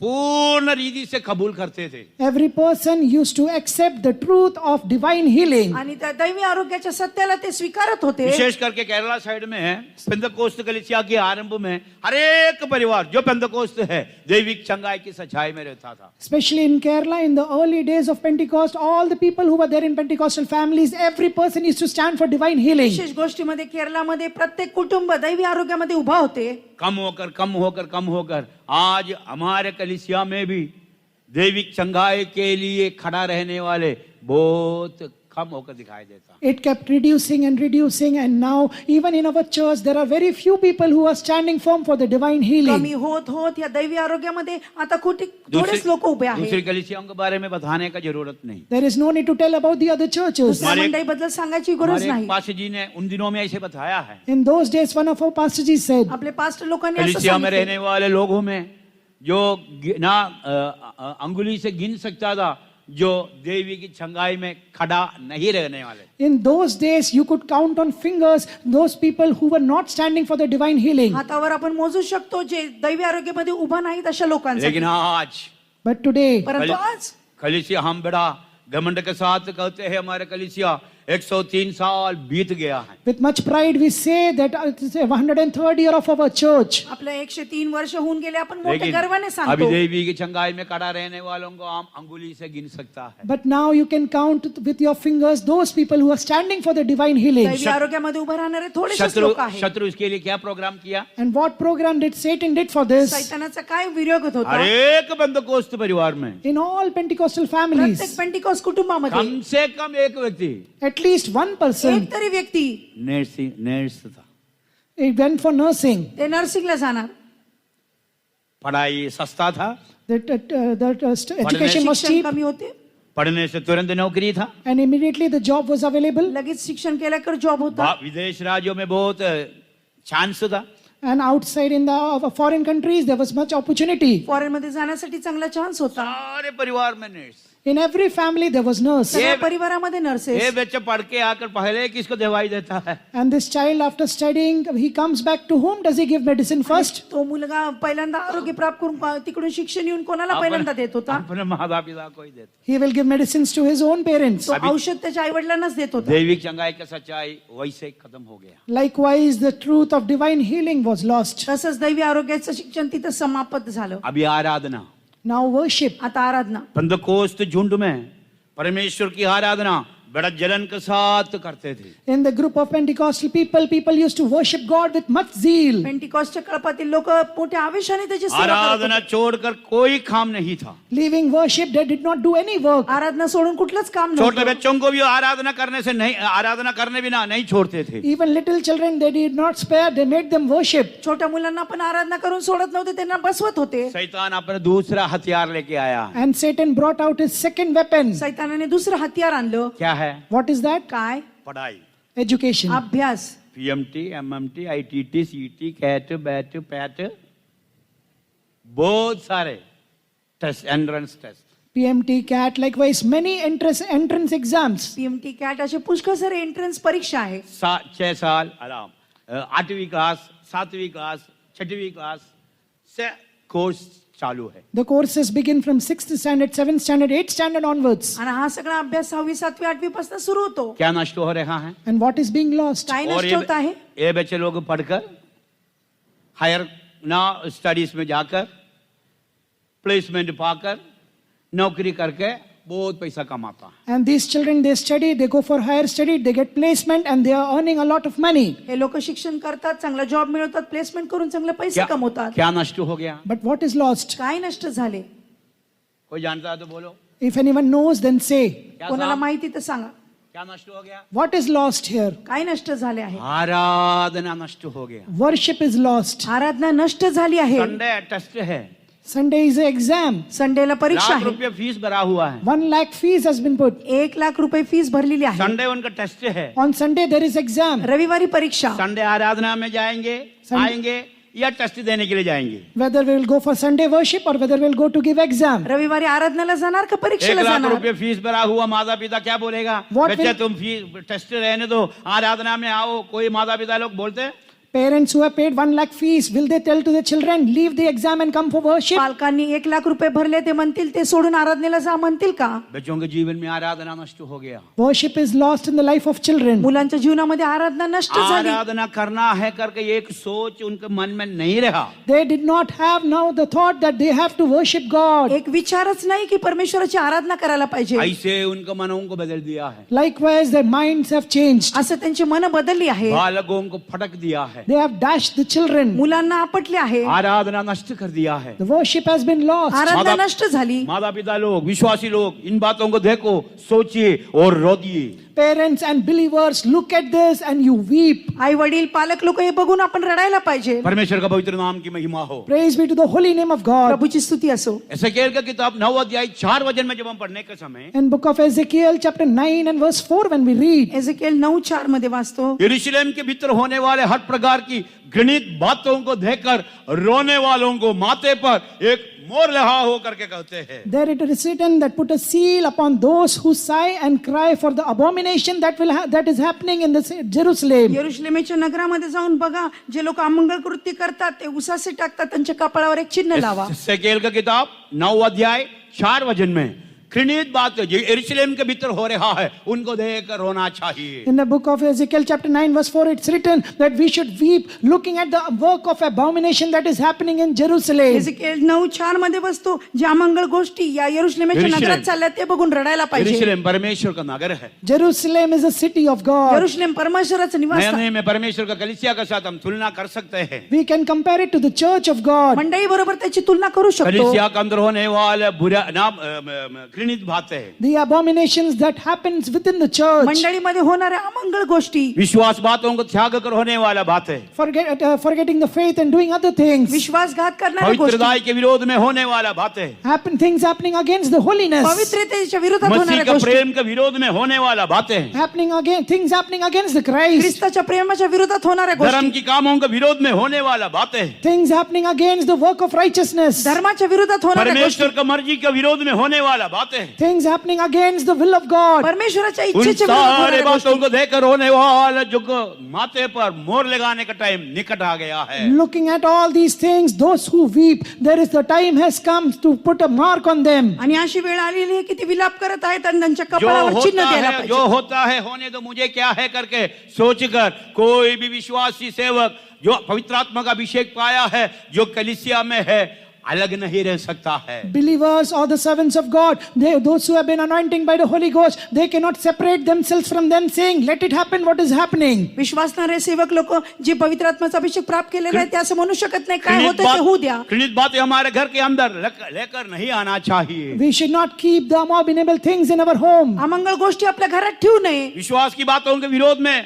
A: पूर्ण रीति से कबूल करते थे।
B: every person used to accept the truth of divine healing.
F: आणि त्या दैवी आरोग्याच्या सत्याला ते स्वीकारत होते.
A: विशेष करके केरला साइड में पेंतकोस्त कलीसिया के आरंभ में हर एक परिवार जो पेंतकोस्त है दैविक चंगाई की सच्चाई में रहता था।
B: Especially in Kerala, in the early days of Pentecost, all the people who were there in Pentecostal families, every person used to stand for divine healing.
F: विशेष गोष्टीमध्ये केरलामध्ये प्रत्येक कुटुंब दैवी आरोग्यामध्ये उभा होते.
A: कम होकर आज हमारे कलीसिया में भी दैविक चंगाई के लिए खड़ा रहने वाले बहुत कम होकर दिखाई देता।
B: It kept reducing and reducing, and now even in our church, there are very few people who are standing firm for the divine
F: कमी
B: healing.
F: होत होत या दैवी आरोग्यामध्ये आता थोडेच लोक उभे
A: दूसरी
F: आहेत.
A: कलीसियाओं के बारे में बताने का जरूरत नहीं।
B: There is no need to tell about the other churches.
F: दुसऱ्या मंडळीबद्दल सांगायची गरज
A: हमारे
F: नाही.
A: पास जी ने उन दिनों में ऐसे बताया है,
B: In those days, one of our pastors said,
F: आपले पास्टर लोकांनी असं
A: कलीसिया में
F: सांगितलं.
A: रहने वाले लोगों में जो अंगुली से गिन सकता था जो देवी की छंगाई में खड़ा नहीं रहने वाले।
B: in those days, you could count on fingers those people who were not standing for the divine healing.
F: हातावर आपण मोजू शकतो जे दैवी आरोग्यामध्ये उभा नाहीत अशा लोकांसाठी.
A: लेकिन आज
B: But today,
F: परंतु आज
A: कलीसिया हम बड़ा घमंड के साथ कहते हैं हमारे कलीसिया 103 साल बीत गया है।
B: with much pride, we say that it's a 103rd year of our church.
F: आपल्या 103 वर्ष होऊन गेले. आपण मोठ्या
A: लेकिन
F: गर्वाने
A: अभी
F: सांगतो.
A: देवी की छंगाई में खड़ा रहने वालों को हम अंगुली से गिन सकता है।
B: But now you can count with your fingers those people who are standing for the divine healing.
F: दैवी आरोग्यामध्ये उभे राहणारे थोडेसेच
A: शत्रु
F: लोक आहेत.
A: शत्रु इसके लिए क्या प्रोग्राम किया?
B: And what program did Satan did for this?
F: सैतानाचा काय विरोध होता?
A: हर एक बंदकोस्त परिवार में
B: In all Pentecostal
F: प्रत्येक
B: families,
F: पेंटिकॉस्ट कुटुंबामध्ये
A: कम से कम एक व्यक्ति
B: at least one person,
F: एक तरी व्यक्ती
A: नर्स था।
B: it went for nursing.
F: ते नर्सिंगला जाणार.
A: पढ़ाई सस्ता था,
B: Education was
F: शिक्षण
B: cheap,
F: कमी होते.
A: पढ़ने से तुरंत नौकरी था।
B: and immediately the job was available.
F: लगेच शिक्षण केल्यावर जॉब होता.
A: विदेश राज्यों में बहुत चांस था।
B: And outside in the foreign countries, there was much opportunity.
F: Foreign मध्ये जाण्यासाठी चांगला चान्स होता.
A: सारे परिवार में nurse.
B: In every family, there was nurse.
F: सगळ्या परिवारामध्ये
A: ये
F: नर्सेस.
A: बच्चा पढ़ के आकर पहले किसको दवाई देता है?
B: And this child, after studying, he comes back to whom does he give medicine first?
F: तो मुलगा पहिल्यांदा आरोग्य प्राप्त करून तिकडून शिक्षण येऊन कोणाला पहिल्यांदा देत होता?
A: अपने माता पिता को ही देता।
B: He will give medicines to his own parents.
F: तो औषध त्याच्या आई वडिलांनाच देत होता.
A: दैविक चंगाई का सच्चाई वैसे खत्म हो गया।
B: Likewise, the truth of divine healing was lost.
F: तसंच दैवी आरोग्याचं शिक्षण तिथं समाप्त झालं.
A: अभी आराधना
B: Now worship.
F: आता आराधना.
A: पेंतकोस्त झुंड में परमेश्वर की आराधना बड़ा जलन के साथ करते थे।
B: In the group of Pentecostal people used to worship God with much zeal.
F: पेंटिकॉस्टच्या कळपातील लोक मोठ्या आवेशाने त्याची सेवा करत
A: आराधना
F: होते.
A: छोड़कर कोई काम नहीं था।
B: Leaving worship, they did not do any work.
F: आराधना सोडून कुठलंच काम
A: छोटे
F: नव्हतं.
A: बच्चों को भी आराधना करने बिना नहीं छोड़ते थे।
B: Even little children, they did not spare, they made them worship.
F: छोट्या मुलांना पण आराधना करून सोडत नव्हते, त्यांना बसवत होते.
A: शैतान अपना दूसरा हथियार लेके आया।
B: And Satan brought out his second weapon.
F: सैतानाने दुसरं हत्यार आणलं.
A: क्या है?
B: What is that?
F: काय?
A: पढ़ाई।
B: Education.
F: अभ्यास.
A: PMT, MMT, ITT, CT, CAT, bat, pat, बहुत सारे test, entrance test.
B: PMT, CAT, likewise many entrance exams.
F: PMT CAT असे पुष्कळ सारे एंट्रन्स परीक्षा आहे.
A: 6 साल आराम 8वीं क्लास 7वीं क्लास 6वीं क्लास से कोर्स चालू है.
B: The courses begin from 6th standard, 7th standard, 8th standard onwards.
F: आणि हा सगळा अभ्यास 6वी 7वी 8वी पासून सुरू होतो.
A: क्या नष्ट हो रहा है?
B: And what is being lost?
F: काय
A: और
F: नष्ट होत आहे?
A: ये बच्चे लोग पढ़कर हायर ना स्टडीज में जाकर प्लेसमेंट पाकर नौकरी करके बहुत पैसा कमाता है.
B: And these children, they study, they go for higher study, they get placement and they are earning a lot of money.
F: हे लोक शिक्षण करतात, चांगला जॉब मिळवतात, प्लेसमेंट करून चांगले पैसे
A: क्या
F: कमवतात.
A: क्या नष्ट हो गया?
B: But what is lost?
F: काय नष्ट झाले?
A: कोई जानता है तो बोलो.
B: If anyone knows, then say.
A: क्या
F: कोणाला
A: साहब?
F: माहिती तर सांगा.
A: क्या नष्ट हो गया?
B: What is lost here?
F: काय नष्ट झाले आहे?
A: आराधना नष्ट हो गया.
B: Worship is lost.
F: आराधना नष्ट झाली आहे.
A: संडे टेस्ट है.
B: Sunday is an exam.
F: संडेला परीक्षा
A: लाख
F: आहे.
A: रुपये फीस भरा हुआ है.
B: 1 lakh fees has been put.
F: 1 lakh रुपये फीस भरलेली आहे.
A: संडे उनका टेस्ट है.
B: On Sunday there is exam.
F: रविवारी परीक्षा.
A: संडे आराधना में जाएंगे आएंगे या टेस्ट देने के लिए जाएंगे.
B: Whether we will go for Sunday worship or whether we will go to give exam.
F: रविवारी आराधनाला जाणार का
A: 1
F: परीक्षेला
A: लाख
F: जाणार?
A: रुपये फीस भरा हुआ माता पिता क्या बोलेगा?
B: What
A: बच्चे
B: will-
A: तुम फीस टेस्ट रहने दो आराधना में आओ. कोई माता पिता लोग बोलते हैं
B: Parents who have paid 1 lakh fees, will they tell to their children, leave the exam and come for worship?
F: पालकांनी 1 लाख रुपये भरले, ते म्हणतील ते सोडून आराधनेला जा म्हणतील का?
A: बच्चों के जीवन में आराधना नष्ट हो गया.
B: Worship is lost in the life of children.
F: मुलांच्या जीवनामध्ये आराधना नष्ट झाली.
A: आराधना करना है करके एक सोच उनके मन में नहीं रहा.
B: They did not have now the thought that they have to worship God.
F: एक विचारच नाही की परमेश्वराची आराधना करायला पाहिजे.
A: ऐसे उनका मनों को बदल दिया है.
B: Likewise, their minds have changed.
F: असं त्यांची मन बदलली आहे.
A: बालकों को फटक दिया है.
B: They have dashed the children.
F: मुलांना आपटले आहे.
A: आराधना नष्ट कर दिया है.
B: The worship has been lost.
F: आराधना
A: माता-
F: नष्ट झाली.
A: माता पिता लोग विश्वासी लोग इन बातों को देखो सोचिए और रोइए.
B: Parents and believers, look at this and you weep.
F: आई वडील पालक लोक हे बघून आपण रडायला पाहिजे.
A: परमेश्वर का पवित्र नाम की महिमा हो.
B: Praise be to the holy name of God.
F: प्रभूची स्तुती असो.
A: एसेकिएल का किताब 9 अध्याय 4 वचन में जब हम पढ़ने के समय
B: In book of Ezekiel chapter 9 and verse 4 when we read,
F: एजेकिएल 9:4 मध्ये वाचतो.
A: यरूशलेम के भीतर होने वाले हर प्रकार की घृणित बातों को देखकर रोने वालों को माथे पर एक मोर लगा हो करके कहते हैं.
B: there it is written that put a seal upon those who sigh and cry for the abomination that is happening in the Jerusalem.
F: यरुशलेमेच्या नगरामध्ये जाऊन बघा, जे लोक अमंगळ कृत्य करतात ते उसासे टाकतात, त्यांच्या कपाळावर एक चिन्ह लावा.
A: एसेकिएल का किताब 9 अध्याय 4 वचन में घृणित बात जो यरूशलेम के भीतर हो रहा है उनको देखकर रोना चाहिए.
B: In the book of Ezekiel chapter 9 verse 4 it's written that we should weep looking at the work of abomination that is happening in Jerusalem.
F: एजेकिएल 9:4 मध्ये वाचतो, जे अमंगळ गोष्टी या यरुशलेमेच्या
A: यरुशलेम.
F: नगरात चालल्या ते बघून रडायला पाहिजे.
A: यरूशलेम परमेश्वर का नगर है.
B: Jerusalem is a city of God.
F: यरुशलेम परमेश्वराचं निवास
A: नए
F: स्थान.
A: नए में परमेश्वर का कलीसिया के साथ हम तुलना कर सकते हैं.
B: We can compare it to the church of God.
F: मंडळी बरोबर त्याची तुलना करू शकतो.
A: कलीसिया के अंदर होने वाले बुरा नाम घृणित बातें
B: The abominations that happens within the church.
F: मंडळीमध्ये होणाऱ्या अमंगळ गोष्टी,
A: विश्वास बातों को त्याग कर होने वाला बातें
B: Forgetting the faith and doing other things.
F: विश्वासघात करणाऱ्या गोष्टी,
A: पवित्रताई के विरोध में होने वाला बातें
B: Things happening against the holiness.
F: पवित्रतेच्या विरोधात
A: मसीह
F: होणाऱ्या
A: के
F: गोष्टी,
A: प्रेम के विरोध में होने वाला बातें
B: Things happening against the Christ.
F: ख्रिस्ताच्या प्रेमाच्या विरोधात होणाऱ्या
A: धर्म
F: गोष्टी,
A: की कामों के विरोध में होने वाला बातें
B: Things happening against the work of righteousness.
F: धर्माच्या विरोधात होणाऱ्या गोष्टी,
A: परमेश्वर का मर्जी के विरोध में होने वाला बातें
B: Things happening against the will of God.
F: परमेश्वराच्या
A: उन
F: इच्छेच्या विरोधात
A: सारे
F: होणाऱ्या
A: बातों
F: गोष्टी.
A: को देखकर होने वाला जो माथे पर मोर लगाने का टाइम निकट आ गया है.
B: Looking at all these things, those who weep, there is the time has come to put a mark on them.
F: आणि अशी वेळ आलेली आहे की ती विलाप करत आहेत आणि त्यांच्या
A: जो
F: कपाळावर चिन्ह
A: होता
F: द्यायला
A: है
F: पाहिजे.
A: जो होता है होने दो मुझे क्या है करके सोचकर कोई भी विश्वासी सेवक जो पवित्र आत्मा का अभिषेक पाया है जो कलीसिया में है अलग नहीं रह सकता है.
B: Believers or the servants of God, those who have been anointing by the Holy Ghost, they cannot separate themselves from them saying, let it happen what is happening.
F: विश्वासणारे सेवक लोक जे पवित्र आत्म्याचा अभिषेक प्राप्त केलेला आहे ते असं म्हणू शकत नाही, काय होतं ते होऊ द्या.
A: घृणित बातें हमारे घर के अंदर लेकर नहीं आना चाहिए.
B: We should not keep the abominable things in our home.
F: अमंगळ गोष्टी आपल्या घरात ठेवू नये.
A: विश्वास की बातों के विरोध में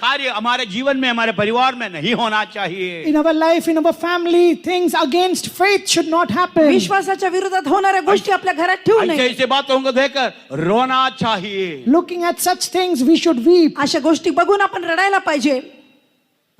A: कार्य हमारे जीवन में हमारे परिवार में नहीं होना चाहिए.
B: In our life, in our family, things against faith should not happen.
F: विश्वासाच्या विरोधात होणाऱ्या गोष्टी आपल्या घरात ठेवू
A: ऐसे
F: नये.
A: ऐसे बातों को देखकर रोना चाहिए.
B: Looking at such things, we should weep.
F: अशा गोष्टी बघून आपण रडायला पाहिजे.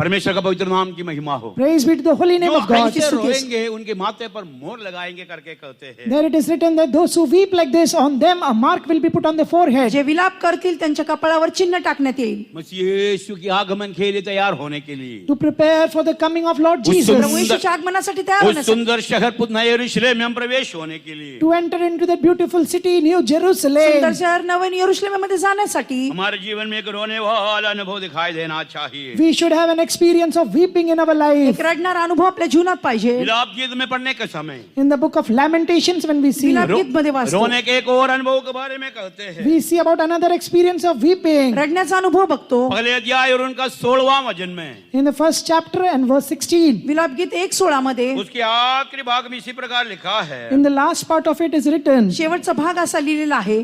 A: परमेश्वर का पवित्र नाम की महिमा हो।
B: Praise be to the holy name
A: जो
B: of God.
A: ऐसे रोएंगे उनके माथे पर मोहर लगाएंगे करके कहते हैं।
B: There it is written that those who weep like this, on them a mark will be put on the forehead.
F: जे विलाप करतील त्यांच्या कपाळावर चिन्ह टाकण्यात येईल.
A: मसीह यीशु की आगमन के लिए तैयार होने के लिए,
B: To prepare for the coming of Lord
A: उस
B: Jesus.
F: प्रभू येशूच्या आगमनासाठी तयार
A: उस
F: होण्यासाठी,
A: सुंदर शहर पुतना यरूशलेम में हम प्रवेश होने के लिए,
B: To enter into that beautiful city, New
F: सुंदर
B: Jerusalem.
F: शहर नवीन यरुशलेममध्ये जाण्यासाठी
A: हमारे जीवन में एक रोने वाला अनुभव दिखाई देना चाहिए।
B: We should have an experience of weeping in our life.
F: एक रडणारा अनुभव आपल्या जीवनात पाहिजे.
A: विलाप गीत में पढ़ने के समय
B: In the book of Lamentations, when we see,
F: विलाप गीत मध्ये वाचतो,
A: रोने के एक और अनुभव के बारे में कहते हैं।
B: we see about another experience of weeping.
F: रडण्याचा अनुभव बघतो.
A: पहले अध्याय और उनका 16वां वचन में,
B: In the first chapter and verse 16,
F: विलाप गीत 1:16 मध्ये
A: उसके आखिरी भाग में इसी प्रकार लिखा है,
B: in the last part of it is written,
F: शेवटचा भाग असा लिहिलेला आहे,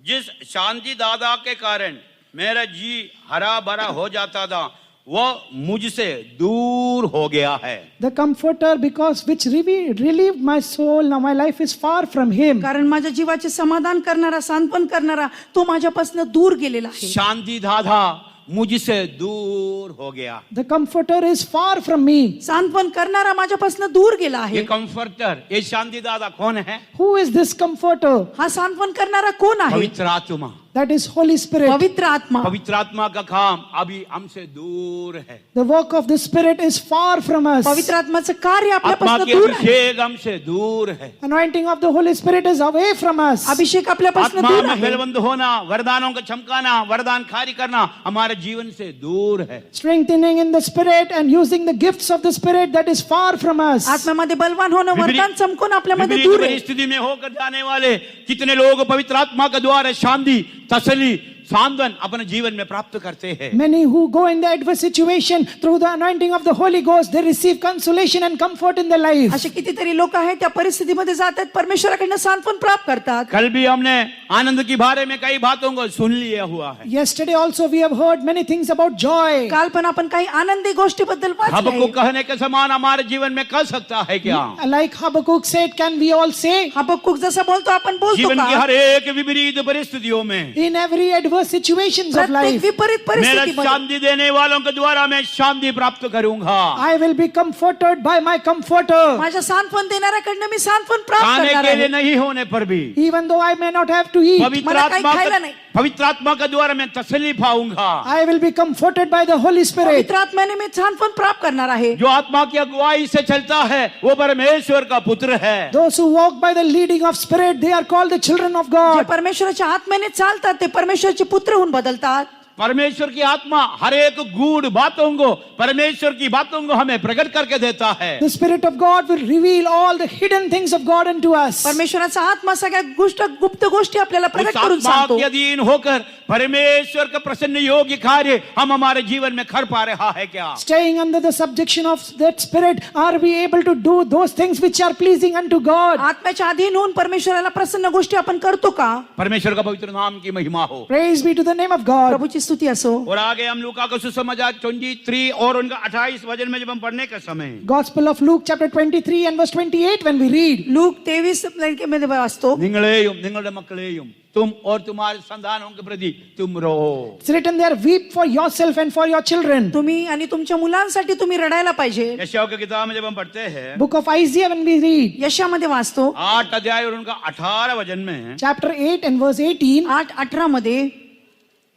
A: जिस शांति दादा के कारण मेरा जी हरा भरा हो जाता था वह मुझसे दूर हो गया है।
B: the comforter because which relieved my soul, now my life is far from him.
F: कारण माझ्या जीवाचे समाधान करणारा, सांत्वन करणारा तो माझ्यापासून दूर गेलेला आहे.
A: शांति दादा मुझसे दूर हो गया।
B: The comforter is far from me.
F: सांत्वन करणारा माझ्यापासून दूर गेला
A: ये
F: आहे.
A: कंफर्टर, ये शांति दादा कौन है?
B: Who is this comforter?
F: हा सांत्वन करणारा कोण आहे?
A: पवित्र आत्मा।
B: That is Holy Spirit.
F: पवित्र आत्मा.
A: पवित्र आत्मा का काम अभी हमसे दूर है।
B: The work of the Spirit is far from us.
F: पवित्र आत्माचं कार्य
A: आत्मा
F: आपल्यापासून
A: की
F: दूर आहे.
A: अभिषेक हमसे दूर है।
B: Anointing of the Holy Spirit is away from us.
F: अभिषेक आपल्यापासून
A: आत्मा
F: दूर
A: में
F: आहे.
A: बलवंत होना, वरदानों का चमकाना, वरदान कार्य करना हमारे जीवन से दूर है।
B: Strengthening in the Spirit and using the gifts of the Spirit, that is far from us.
F: आत्म्यामध्ये बलवान होणं, वरदान चमकून आपल्यामध्ये
A: विपरीत
F: दूर आहे.
A: परिस्थिति में होकर जाने वाले कितने लोग पवित्र आत्मा के द्वारा शांति, तसल्ली, सांत्वन अपने जीवन में प्राप्त करते हैं।
B: Many who go in the adverse situation through the anointing of the Holy Ghost, they receive consolation and comfort in their life.
F: असे कितीतरी लोक आहेत त्या परिस्थितीमध्ये जातात, परमेश्वराकडनं सांत्वन प्राप्त करतात.
A: कल भी हमने आनंद के बारे में कई बातों को सुन लिया हुआ है।
B: Yesterday also we have heard many things about joy.
F: काल पण आपण काही आनंदी गोष्टीबद्दल
A: हबक्कुक
F: वाचले.
A: कहने के समान हमारे जीवन में कर सकता है क्या?
B: Like Habakkuk said, can we all say?
F: हबक्कुक जसा बोलतो आपण बोलतो
A: जीवन की
F: का?
A: हर एक विपरीत परिस्थितियों में
B: In every adverse situations of
F: प्रत्येक
B: life,
F: विपरीत
A: मेरा
F: परिस्थितीमध्ये
A: शांति देने वालों के द्वारा मैं शांति प्राप्त करूंगा।
B: I will be comforted by my comforter.
F: माझ्या सांत्वन देणाऱ्याकडनं मी सांत्वन प्राप्त
A: खाने
F: करणार
A: के लिए
F: आहे.
A: नहीं होने पर भी
B: Even though I may not have to eat,
A: पवित्र
F: मला काही
A: आत्मा
F: खायला नाही.
A: पवित्र आत्मा के द्वारा मैं तसल्ली पाऊंगा।
B: I will be comforted by the Holy Spirit.
F: पवित्र आत्म्याने मी सांत्वन प्राप्त करणार आहे.
A: जो आत्मा की अगुवाई से चलता है वो परमेश्वर का पुत्र है।
B: Those who walk by the leading of Spirit, they are called the children of
F: J
B: God.
F: परमेश्वराच्या आत्म्याने चालतात ते परमेश्वराचे पुत्र होऊन बदलतात.
A: परमेश्वर की आत्मा हर एक गूढ़ बातों को, परमेश्वर की बातों को हमें प्रकट करके देता है।
B: The Spirit of God will reveal all the hidden things of God unto us.
F: परमेश्वराचा आत्मा सगळ्या गुप्त गोष्टी आपल्याला
A: उस
F: प्रकट करून
A: आत्मा
F: सांगतो.
A: के अधीन होकर परमेश्वर का प्रसन्न योग्य कार्य हम हमारे जीवन में कर पा रहा है क्या?
B: Staying under the subjection of that Spirit, are we able to do those things which are pleasing unto God?
F: आत्म्याच्या अधीन होऊन परमेश्वराला प्रसन्न गोष्टी आपण करतो का?
A: परमेश्वर का पवित्र नाम की महिमा हो।
B: Praise be to the name of God.
F: प्रभूची स्तुती असो.
A: और आगे हम लूका का सुसमाचार 23 और उनका 28 वचन में जब हम पढ़ने का समय,
B: Gospel of Luke chapter 23 and verse 28 when we read,
F: look 23 मध्ये वाचतो.
A: നിങ്ങളെയും നിങ്ങളുടെ മക്കളെയും तुम और तुम्हारे संतानों के प्रति तुम रो।
B: it's written there, weep for yourself and for your children.
F: तुम्ही आणि तुमच्या मुलांसाठी तुम्ही रडायला पाहिजे.
A: यशायाह की किताब में जब हम पढ़ते हैं
B: Book of Isaiah when we read,
F: यशामध्ये वाचतो
A: 8 अध्याय और उनका 18 वचन में,
B: chapter 8 and verse 18,
F: 8:18 मध्ये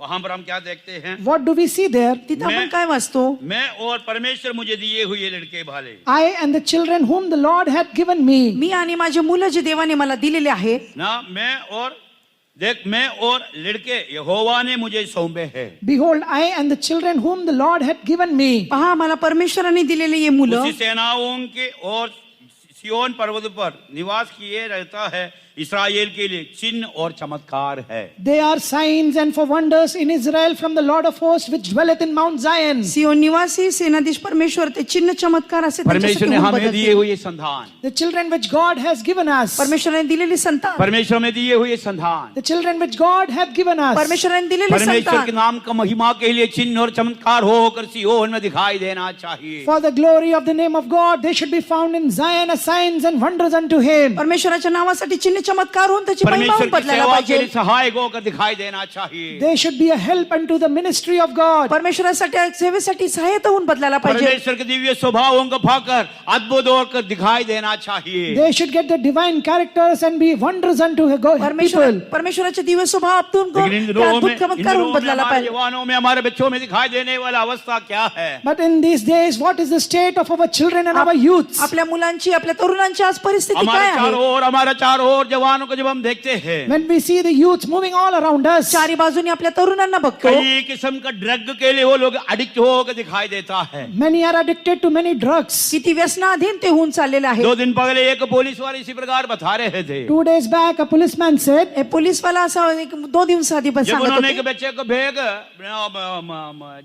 A: वहां पर हम क्या देखते हैं?
B: what do we see there?
F: तिथं आपण काय वाचतो?
A: मैं और परमेश्वर मुझे दिए हुए लड़के भाले,
B: I and the children whom the Lord had given me.
F: मी आणि माझे मुलं जे देवाने मला दिलेले आहेत,
A: ना मैं और देख मैं और लड़के यहोवा ने मुझे सौंपे हैं।
B: Behold, I and the children whom the Lord had given me.
F: पहा मला परमेश्वराने दिलेले ये मुलं
A: उसी सेनाओं के और सियोन पर्वत पर निवास किए रहता है, इस्राएल के लिए चिन्ह और चमत्कार है।
B: They are signs and for wonders in Israel from the Lord of hosts which dwelleth in Mount Zion.
F: सियोन निवासी सेनाधीश परमेश्वर ते चिन्ह चमत्कार असे
A: परमेश्वर
F: त्यांच्यासाठी
A: ने
F: होऊन
A: हमें
F: बदलते.
A: दिए हुए संतान,
B: The children which God has given us.
F: परमेश्वराने दिलेली संतान,
A: परमेश्वर में दिए हुए संतान,
B: The children which God hath given us.
F: परमेश्वराने दिलेली
A: परमेश्वर के
F: संतान
A: नाम का महिमा के लिए चिन्ह और चमत्कार होकर सियोन में दिखाई देना चाहिए।
B: For the glory of the name of God, they should be found in Zion as signs and wonders unto him.
F: परमेश्वराच्या नावासाठी चिन्ह चमत्कार होऊन त्याची महिमा
A: परमेश्वर
F: होऊन
A: की
F: बदलायला
A: सेवा के लिए
F: पाहिजे.
A: सहायक होकर दिखाई देना चाहिए.
B: They should be a help unto the ministry of God.
F: परमेश्वरासाठी सेवेसाठी सहाय्यता होऊन बदलायला पाहिजे.
A: परमेश्वर के दिव्य स्वभावों को पाकर अद्भुत होकर दिखाई देना चाहिए.
B: They should get the divine characters and be wonders unto God, people.
F: परमेश्वराचे Divya स्वभाव आपतून
A: लेकिन इन दिनों
F: अद्भुत
A: में
F: चमत्कार होऊन बदलायला
A: हमारे
F: पाहिजे.
A: जवानों में हमारे बच्चों में दिखाई देने वाला अवस्था क्या है?
B: But in these days, what is the state of our children and our youths?
F: आपल्या मुलांची आपल्या तरुणांची आज परिस्थिती काय
A: हमारे
F: आहे?
A: चारों ओर जवानों को जब हम देखते हैं,
B: When we see the youths moving all around us,
F: चारी बाजूनी आपल्या तरुणांना बघतो.
A: कई किस्म का ड्रग के लिए वो लोग एडिक्ट होकर दिखाई देता है.
B: many are addicted to many drugs.
F: किती व्यसनाधीन ते होऊन चाललेले आहे.
A: 2 दिन पहले एक पुलिस वाले इसी प्रकार बता रहे थे.
B: 2 days back, a policeman said,
F: हे पोलीसवाला असा 2 दिवस आधी पण
A: जब
F: सांगत
A: उन्होंने एक
F: होते.
A: बच्चे को भेग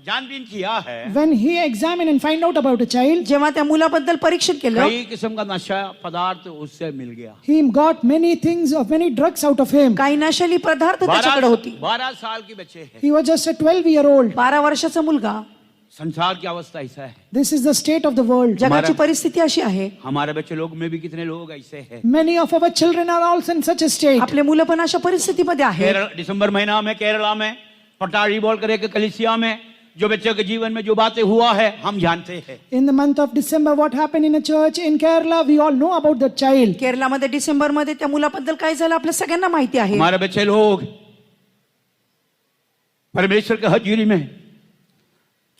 A: जानबीन किया है,
B: when he examined and find out about a child,
F: जेव्हा त्या मुलाबद्दल परीक्षण केलं,
A: कई किस्म का नशा पदार्थ उससे मिल गया.
B: he got many things of many drugs out of him.
F: काही नशेली पदार्थ त्याच्याकडे होती.
A: 12 साल की बच्चे हैं.
B: He was just a 12-year-old.
F: 12 वर्षाचा मुलगा.
A: संसार की अवस्था ऐसा है.
B: This is the state of the world.
F: जगाची परिस्थिती अशी आहे.
A: हमारे बच्चे लोग में भी कितने लोग ऐसे हैं.
B: Many of our children are also in such a state.
F: आपले मुलं पण अशा परिस्थितीमध्ये आहे.
A: दिसंबर महीना में केरला में पटारी बोल कर एक कलिसिया में जो बच्चों के जीवन में जो बातें हुआ है हम जानते हैं.
B: In the month of December, what happened in a church in Kerala, we all know about the child.
F: केरलामध्ये डिसेंबर मध्ये त्या मुलाबद्दल काय झालं आपल्या सगळ्यांना माहिती आहे.
A: हमारे बच्चे लोग परमेश्वर के हजूरी में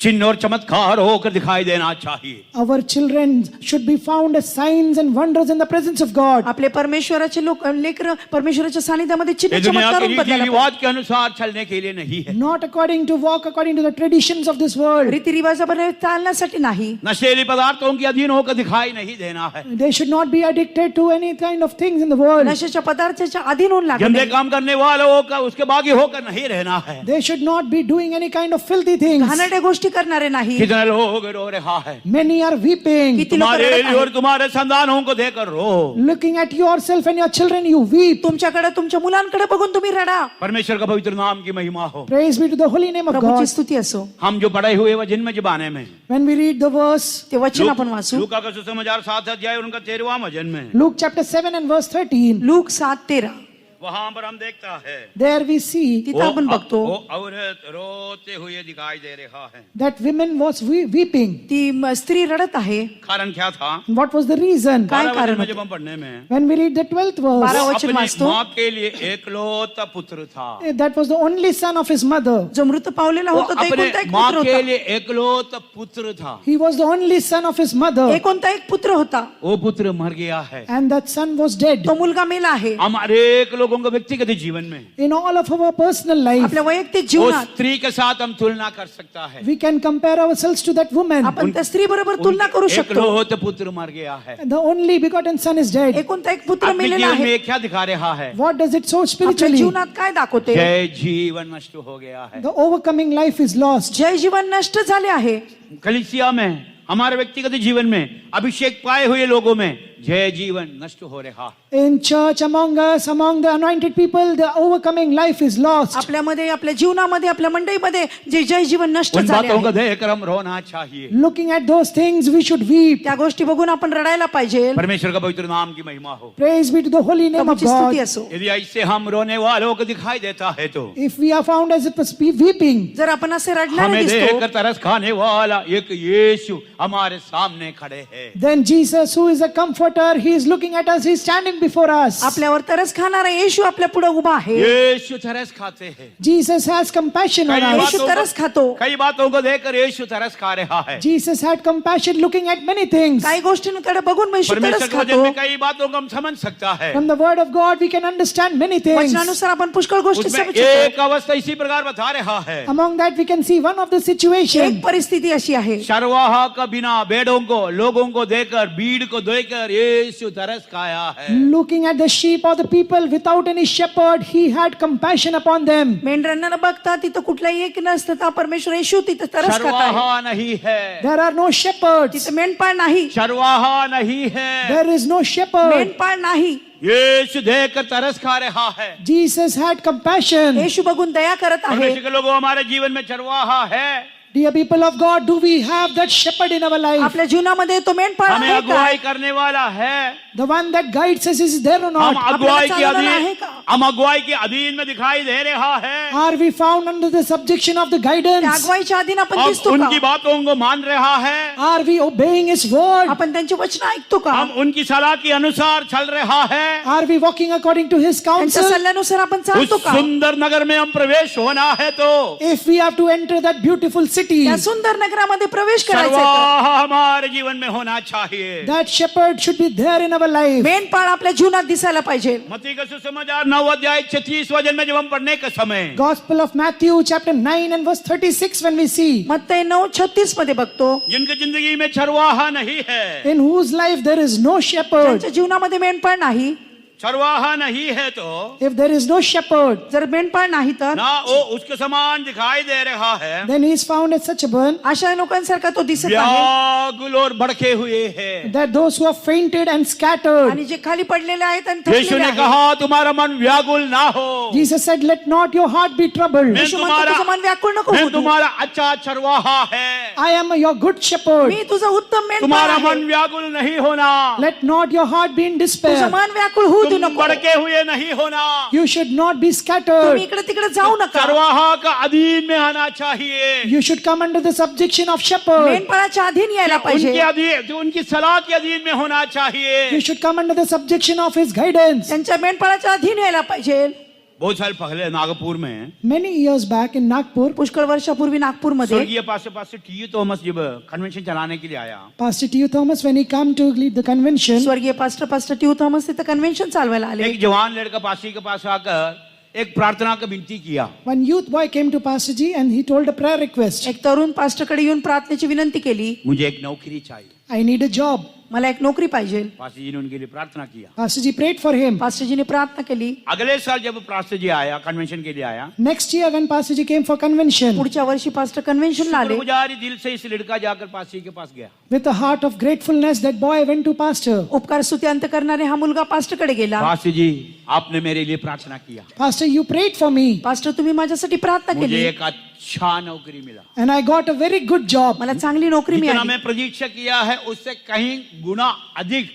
A: चिन्ह और चमत्कार होकर दिखाई देना चाहिए.
B: Our children should be found as signs and wonders in the presence of God.
F: आपले परमेश्वराचे लोक लेकर परमेश्वराच्या सानिध्यामध्ये चिन्ह
A: ये दुनिया
F: चमत्कार
A: के
F: होऊन
A: रीति
F: बदलायला
A: रिवाज के अनुसार चलने के लिए नहीं है.
B: Not according to walk according to the traditions of this world.
F: रीती रिवाजाप्रमाणे चालण्यासाठी नाही.
A: नशेली पदार्थों के अधीन होकर दिखाई नहीं देना है.
B: They should not be addicted to any kind of things in the world.
F: नशेच्या पदार्थाच्या अधीन होऊन लागले.
A: गंदे काम करने वालों का उसके बागी होकर नहीं रहना है.
B: They should not be doing any kind of filthy things.
F: घाणेरड्या गोष्टी करणारे नाही.
A: कितने लोग रो रहा है.
B: Many are weeping.
F: किती लोक
A: तुम्हारे
F: रडत
A: लिए और
F: आहेत.
A: तुम्हारे संतानों को देखकर रो.
B: Looking at yourself and your children, you weep.
F: तुमच्याकडे तुमच्या मुलांकडे बघून तुम्ही रडा.
A: परमेश्वर का पवित्र नाम की महिमा हो.
B: Praise be to the holy name of
F: प्रभूची
B: God.
F: स्तुती असो.
A: हम जो पढ़े हुए वचन जबाने में
B: When we read the verse,
F: ते वचन आपण वाचू.
A: लूका का सुसमाचार 7 अध्याय उनका 13वां वचन में
B: Luke chapter 7 and verse 13,
F: look 7:13
A: वहां पर हम देखता है
B: there we see
F: तिथं आपण बघतो
A: वो औरत रोते हुए दिखाई दे रहा है.
B: that women was weeping.
F: ती स्त्री रडत आहे.
A: कारण क्या था?
B: What was the reason?
F: काय
A: 12
F: कारण
A: वचन में
F: होतं?
A: जब हम पढ़ने में
B: When we read the 12th
A: वो
B: verse,
F: 12 वचन
A: अपनी
F: वाचतो.
A: माँ के लिए एकलौता पुत्र था.
B: that was the only son of his mother.
F: जो मृत पावलेला
A: वो
F: होता तो
A: अपने
F: एकोणता एक
A: माँ
F: पुत्र
A: के
F: होता.
A: लिए एकलौता पुत्र था.
B: He was the only son of his mother,
F: एकोणता एक पुत्र होता.
A: वो पुत्र मर गया है.
B: and that son was dead.
F: तो मुलगा मेला आहे.
A: हमारे एक लोगों के व्यक्तिगत जीवन में
B: In all of our personal life,
F: आपल्या वैयक्तिक
A: उस
F: जीवनात
A: स्त्री के साथ हम तुलना कर सकता है.
B: we can compare ourselves to that woman.
F: आपण त्या स्त्री बरोबर तुलना करू शकतो.
A: एकलौता पुत्र मर गया है.
B: The only begotten son is dead.
F: एकोणता एक पुत्र
A: अपने
F: मेलेला
A: जीवन
F: आहे.
A: में क्या दिखा रहा है?
B: What does it show
F: आपल्या
B: spiritually?
F: जीवनात काय दाखवते?
A: जय जीवन नष्ट हो गया है.
B: The overcoming life is lost.
F: जय जीवन नष्ट झाले आहे.
A: कलीसिया में हमारे व्यक्तिगत जीवन में अभिषेक पाए हुए लोगों में जय जीवन नष्ट हो रहा है.
B: In church, among us, among the anointed people, the overcoming life is lost.
F: आपल्यामध्ये आपल्या जीवनामध्ये आपल्या मंडळीमध्ये जे जय जीवन नष्ट
A: उन
F: झाले
A: बातों को
F: आहे,
A: देखकर हम रोना चाहिए.
B: Looking at those things, we should weep.
F: त्या गोष्टी बघून आपण रडायला पाहिजे.
A: परमेश्वर का पवित्र नाम की महिमा हो.
B: Praise be to the holy name of
F: प्रभूची स्तुती
B: God.
F: असो.
A: यदि ऐसे हम रोने वालों को दिखाई देता है तो
B: If we are found as it must be weeping,
F: जर आपण असे रडणारे
A: हमें
F: दिसतो,
A: देखकर तरस खाने वाला एक यीशु हमारे सामने खड़े हैं.
B: then Jesus, who is a comforter, he is looking at us, he is standing before us.
F: आपल्यावर तरस खाणारा येशू आपल्या पुढे उभा आहे.
A: यीशु तरस खाते हैं.
B: Jesus has compassion on
A: कई
B: us.
F: येशू तरस खातो.
A: कई बातों को देखकर यीशु तरस खा रहा है.
B: Jesus had compassion looking at many things.
F: काही गोष्टींकडे बघून येशू
A: परमेश्वर
F: तरस
A: के वचन
F: खातो.
A: में कई बातों को हम समझ सकता है.
B: From the word of God, we can understand many things.
F: वचनानुसार आपण पुष्कळ गोष्टी
A: उसमें
F: समजू शकतो.
A: एक अवस्था इसी प्रकार बता रहा है.
B: Among that, we can see one of the situation.
F: एक परिस्थिती अशी आहे,
A: शरवाहा का बिना भेड़ों को लोगों को देकर भीड़ को देकर यीशु तरस खाया है.
B: Looking at the sheep or the people without any shepherd, he had compassion upon them.
F: मेंढरांना बघता तिथं कुठलाही एक नसता परमेश्वर येशू तिथं तरस खात आहे.
A: शरवाहा नहीं है.
B: There are no shepherds.
F: तिथं मेंढपाळ नाही,
A: शरवाहा नहीं है.
B: There is no shepherd.
F: मेंढपाळ नाही.
A: यीशु देखकर तरस खा रहा है.
B: Jesus had compassion.
F: येशू बघून दया करत आहे.
A: परमेश्वर के लोगों हमारे जीवन में चरवाहा है.
B: Dear people of God, do we have that shepherd in our life?
F: आपल्या जीवनामध्ये तो मेंढपाळ
A: हमें
F: आहे का?
A: अगुवाई करने वाला है?
B: The one that guides us is there or
A: हम
B: not?
A: अगुवाई के
F: चालवणारा आहे
A: अधीन,
F: का?
A: हम अगुवाई के अधीन में दिखाई दे रहा है?
B: Are we found under the subjection of the
F: त्या
B: guidance?
F: अगुवाईच्या अधीन आपण
A: हम
F: दिसतो
A: उनकी
F: का?
A: बातों को मान रहा है?
B: Are we obeying his word?
F: आपण त्यांची वचन ऐकतो का?
A: हम उनकी सलाह के अनुसार चल रहा है?
B: Are we walking according to his
F: त्यांच्या
B: counsel?
F: सल्ल्यानुसार आपण
A: उस
F: चालतो का?
A: सुंदर नगर में हम प्रवेश होना है तो
B: If we have to enter that beautiful city,
F: त्या सुंदर नगरामध्ये प्रवेश करायचा आहे
A: सर्वाह हमारे जीवन में होना चाहिए.
B: that shepherd should be there in our
F: तर
B: life.
F: मेंढपाळ आपल्या जीवनात दिसायला पाहिजे.
A: मत्ती का सुसमाचार 9 अध्याय 36 वचन में जब हम पढ़ने के समय
B: Gospel of Matthew chapter 9 and verse 36 when we see,
F: मत्ती 9:36 मध्ये बघतो,
A: जिनकी जिंदगी में चरवाहा नहीं है,
B: in whose life there is no shepherd.
F: त्यांच्या जीवनामध्ये मेंढपाळ नाही.
A: चरवाहा नहीं है तो
B: If there is no shepherd,
F: जर मेंढपाळ नाही तर
A: ना वो उसके समान दिखाई दे रहा है,
B: then he is found as such a one
F: अशा लोकांसारखा तो दिसत आहे.
A: व्याकुल और भड़के हुए है.
B: that those who have fainted and scattered.
F: आणि जे खाली पडलेले आहेत आणि
A: यीशु
F: थकलेले
A: ने
F: आहेत.
A: कहा तुम्हारा मन व्याकुल ना हो,
B: Jesus said, let not your heart be troubled.
A: मैं
F: यीशु म्हणतो, तुझं मन व्याकुळ नको
A: मैं
F: होऊ देऊ.
A: तुम्हारा अच्छा चरवाहा है,
B: I am your good shepherd.
F: मी तुझं उत्तम मेंढपाळ
A: तुम्हारा
F: आहे.
A: मन व्याकुल नहीं होना,
B: Let not your heart be in
F: तुझं
B: despair.
F: मन व्याकुळ होऊ देऊ
A: तुम
F: नको.
A: भड़के हुए नहीं होना.
B: You should not be
F: तुम्ही
B: scattered.
F: इकडे तिकडे जाऊ नका.
A: चरवाहा का अधीन में आना चाहिए.
B: You should come under the subjection of shepherd.
F: मेंढपाळाच्या अधीन यायला
A: उनके
F: पाहिजे.
A: अधीन, जो उनकी सलाह के अधीन में होना चाहिए.
B: You should come under the subjection of his guidance.
F: त्यांच्या मेंढपाळाच्या अधीन यायला पाहिजे.
A: बहुत साल पहले नागपुर में
B: Many years back in Nagpur,
F: पुष्कळ वर्षापूर्वी नागपूरमध्ये
A: स्वर्गीय पास टी थॉमस जब कन्वेंशन चलाने के लिए आया,
B: Pastor T.U. Thomas, when he came to lead the convention,
F: स्वर्गीय पास्टर टी.यू. थॉमस तिथं कन्व्हेन्शन चालवायला आले.
A: एक जवान लड़का पासी के पास आकर एक प्रार्थना का विनती किया.
B: one youth boy came to Pastor G and he told a prayer request.
F: एक तरुण पास्टरकडे येऊन प्रार्थनेची विनंती केली.
A: मुझे एक नौकरी चाहिए.
B: I need a job.
F: मला एक नोकरी पाहिजे.
A: पास्टर जी ने उनके लिए प्रार्थना किया.
B: Pastor G prayed for him.
F: पास्टरजीने प्रार्थना केली.
A: अगले साल जब पास्टर जी आया कन्वेंशन के लिए आया,
B: Next year when Pastor G came for convention,
F: पुढच्या वर्षी पास्टर कन्व्हेन्शनला आले.
A: शुक्रगुजारी दिल से इस लड़का जाकर पास्टर जी के पास गया.
B: with a heart of gratefulness, that boy went to Pastor.
F: उपकार स्तुती अंत करणारे हा मुलगा पास्टरकडे गेला.
A: पास्टर जी आपने मेरे लिए प्रार्थना किया,
B: Pastor, you prayed for me
F: pastor तुम्ही माझ्यासाठी प्रार्थना
A: मुझे
F: केली
A: एक अच्छा नौकरी मिला.
B: and I got a very good job.
F: मला चांगली नोकरी
A: जितना
F: मिळाली.
A: मैं प्रतीक्षा किया है उससे कहीं गुना अधिक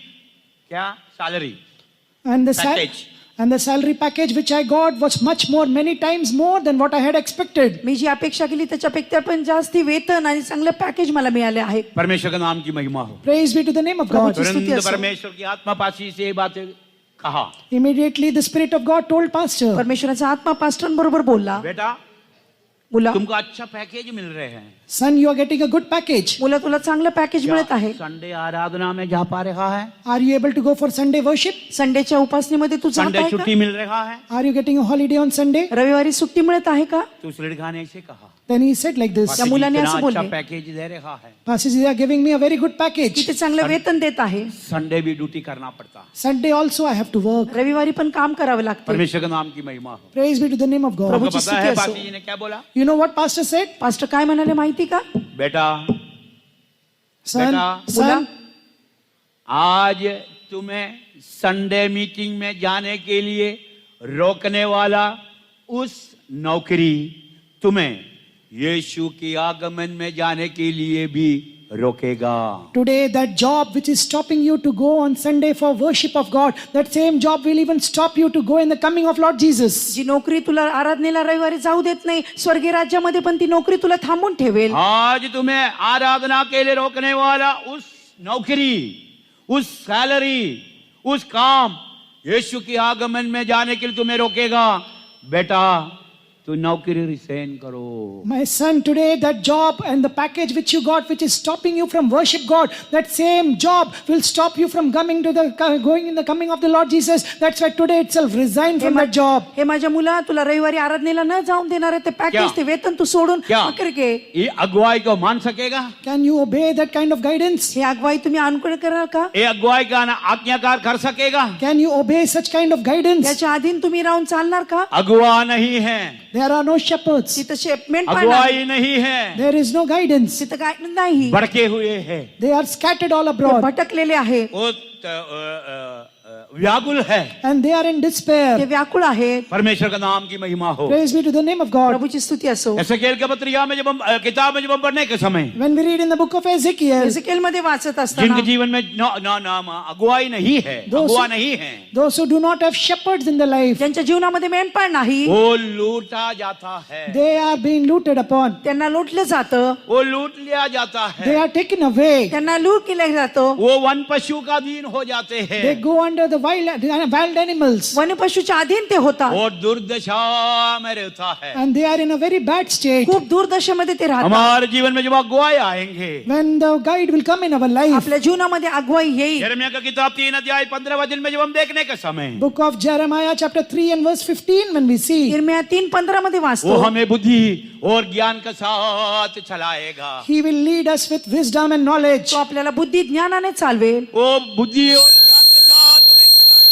A: क्या salary
B: And the
A: Package.
B: and the salary package which I got was much more, many times more than what I had expected.
F: मी जी अपेक्षा केली त्याच्यापेक्षा पण जास्ती वेतन आणि चांगलं पॅकेज मला मिळाले आहे.
A: परमेश्वर का नाम की महिमा हो.
B: Praise be to the name of God.
F: स्तुति
A: तुरंत
F: असो.
A: परमेश्वर की आत्मा पासी से ये बातें कहा,
B: Immediately the Spirit of God told Pastor,
F: परमेश्वराचा आत्मा पास्टरांबरोबर बोलला.
A: बेटा
F: मुला
A: तुमको अच्छा पैकेज मिल रहे हैं,
B: son, you are getting a good package.
F: मुला तुला चांगलं पॅकेज मिळत आहे.
A: संडे आराधना में जा पा रहा है,
B: Are you able to go for Sunday worship?
F: संडेच्या उपासनेमध्ये तू जात
A: संडे
F: आहे का?
A: छुट्टी मिल रहा है.
B: Are you getting a holiday on Sunday?
F: रविवारी सुट्टी मिळत आहे का?
A: तो उस लड़का ने ऐसे कहा,
B: Then he said like this,
A: pastor ji
F: मुलाने
A: इतना
F: असं
A: अच्छा
F: बोलले.
A: पैकेज दे रहा है,
B: Pastor Ji, they are giving me a very good package.
F: किती चांगलं वेतन देत आहे.
A: संडे भी ड्यूटी करना पड़ता.
B: Sunday also I have to work.
F: रविवारी पण काम करावं लागतं.
A: परमेश्वर के नाम की महिमा हो.
B: Praise be to the name of God.
A: आपको
F: प्रभुची
A: पता है
F: स्तुति असो.
A: पास्टर जी ने क्या बोला?
B: You know what Pastor said?
F: Pastor काय म्हणाले माहिती का?
A: बेटा
B: Son,
A: बेटा,
B: son,
A: आज तुम्हें संडे मीटिंग में जाने के लिए रोकने वाला उस नौकरी तुम्हें यीशु के आगमन में जाने के लिए भी रोकेगा.
B: today that job which is stopping you to go on Sunday for worship of God, that same job will even stop you to go in the coming of Lord Jesus.
F: जी नोकरी तुला आराधनेला रविवारी जाऊ देत नाही, स्वर्गीय राज्यामध्ये पण ती नोकरी तुला थांबून ठेवेल.
A: आज तुम्हें आराधना के लिए रोकने वाला उस नौकरी, उस सैलरी, उस काम यीशु के आगमन में जाने के लिए तुम्हें रोकेगा. बेटा तो नौकरी रिसाइन करो.
B: My son, today that job and the package which you got, which is stopping you from worship God, that same job will stop you from coming to the going in the coming of the Lord Jesus. That's why today itself resign from that job.
F: हे माझ्या मुला, तुला रविवारी आराधनेला न जाऊन देणार आहे ते
A: क्या?
F: पॅकेज, ते वेतन तू सोडून
A: क्या
F: नोकरी घे.
A: ये अगुवाई को मान सकेगा?
B: Can you obey that kind of guidance?
F: हे अगवाई तुम्ही अनुकरण कराल का?
A: ये अगुवाई का आज्ञाकार कर सकेगा?
B: Can you obey such kind of guidance?
F: याच्या अधीन तुम्ही राहून चालणार का?
A: अगुवा नहीं है,
B: There are no shepherds.
F: तिथं शेपमेंट पाळणार.
A: अगुवाई नहीं है,
B: There is no guidance.
F: तिथं काय नाही.
A: भड़के हुए हैं.
B: They are scattered all
F: ते
B: abroad.
F: भटकलेले आहे.
A: व्याकुल है।
B: and they are in
F: ते
B: despair.
F: व्याकुळ आहेत.
A: परमेश्वर का नाम की महिमा हो।
B: Praise be to the name of God.
F: प्रभूची स्तुती असो.
A: एसेकिएल के पत्रिका में जब हम किताब में जब हम पढ़ने के समय
B: When we read in the book of Ezekiel,
F: एजेकिएल मध्ये वाचत असताना
A: जिनके जीवन में नाम अगुवाई नहीं है, अगुवा नहीं है,
B: those who do not have shepherds in their life,
F: ज्यांच्या जीवनामध्ये मेंढपाळ नाही,
A: वो लूटा जाता है,
B: they are being looted upon.
F: त्यांना लुटलं जातं,
A: वो लूट लिया जाता
B: They
A: है,
B: are taken away.
F: त्यांना लूट केलं जातं,
A: वो वन पशु का अधीन हो जाते
B: They
A: हैं
B: go under the wild animals,
F: वनपशूच्या अधीन ते होतात,
A: और दुर्दशा में रहता है।
B: and they are in a very bad state.
F: खूप दूरदशेमध्ये ते राहतात.
A: हमारे जीवन में जब अगुवाई आएंगे,
B: When the guide will come in our life,
F: आपल्या जीवनामध्ये अगुवाई येईल.
A: यिर्मयाह का किताब 3 अध्याय 15 वचन में जब हम देखने के समय
B: book of Jeremiah chapter 3 and verse 15, when we see,
F: यिर्मयाह 3:15 मध्ये
A: वो
F: वाचतो,
A: हमें बुद्धि और ज्ञान के साथ चलाएगा।
B: he will lead us with wisdom and knowledge.
F: तो आपल्याला बुद्धी ज्ञानाने चालवेल.
A: वो बुद्धि और ज्ञान के साथ तुम्हें चलाएगा।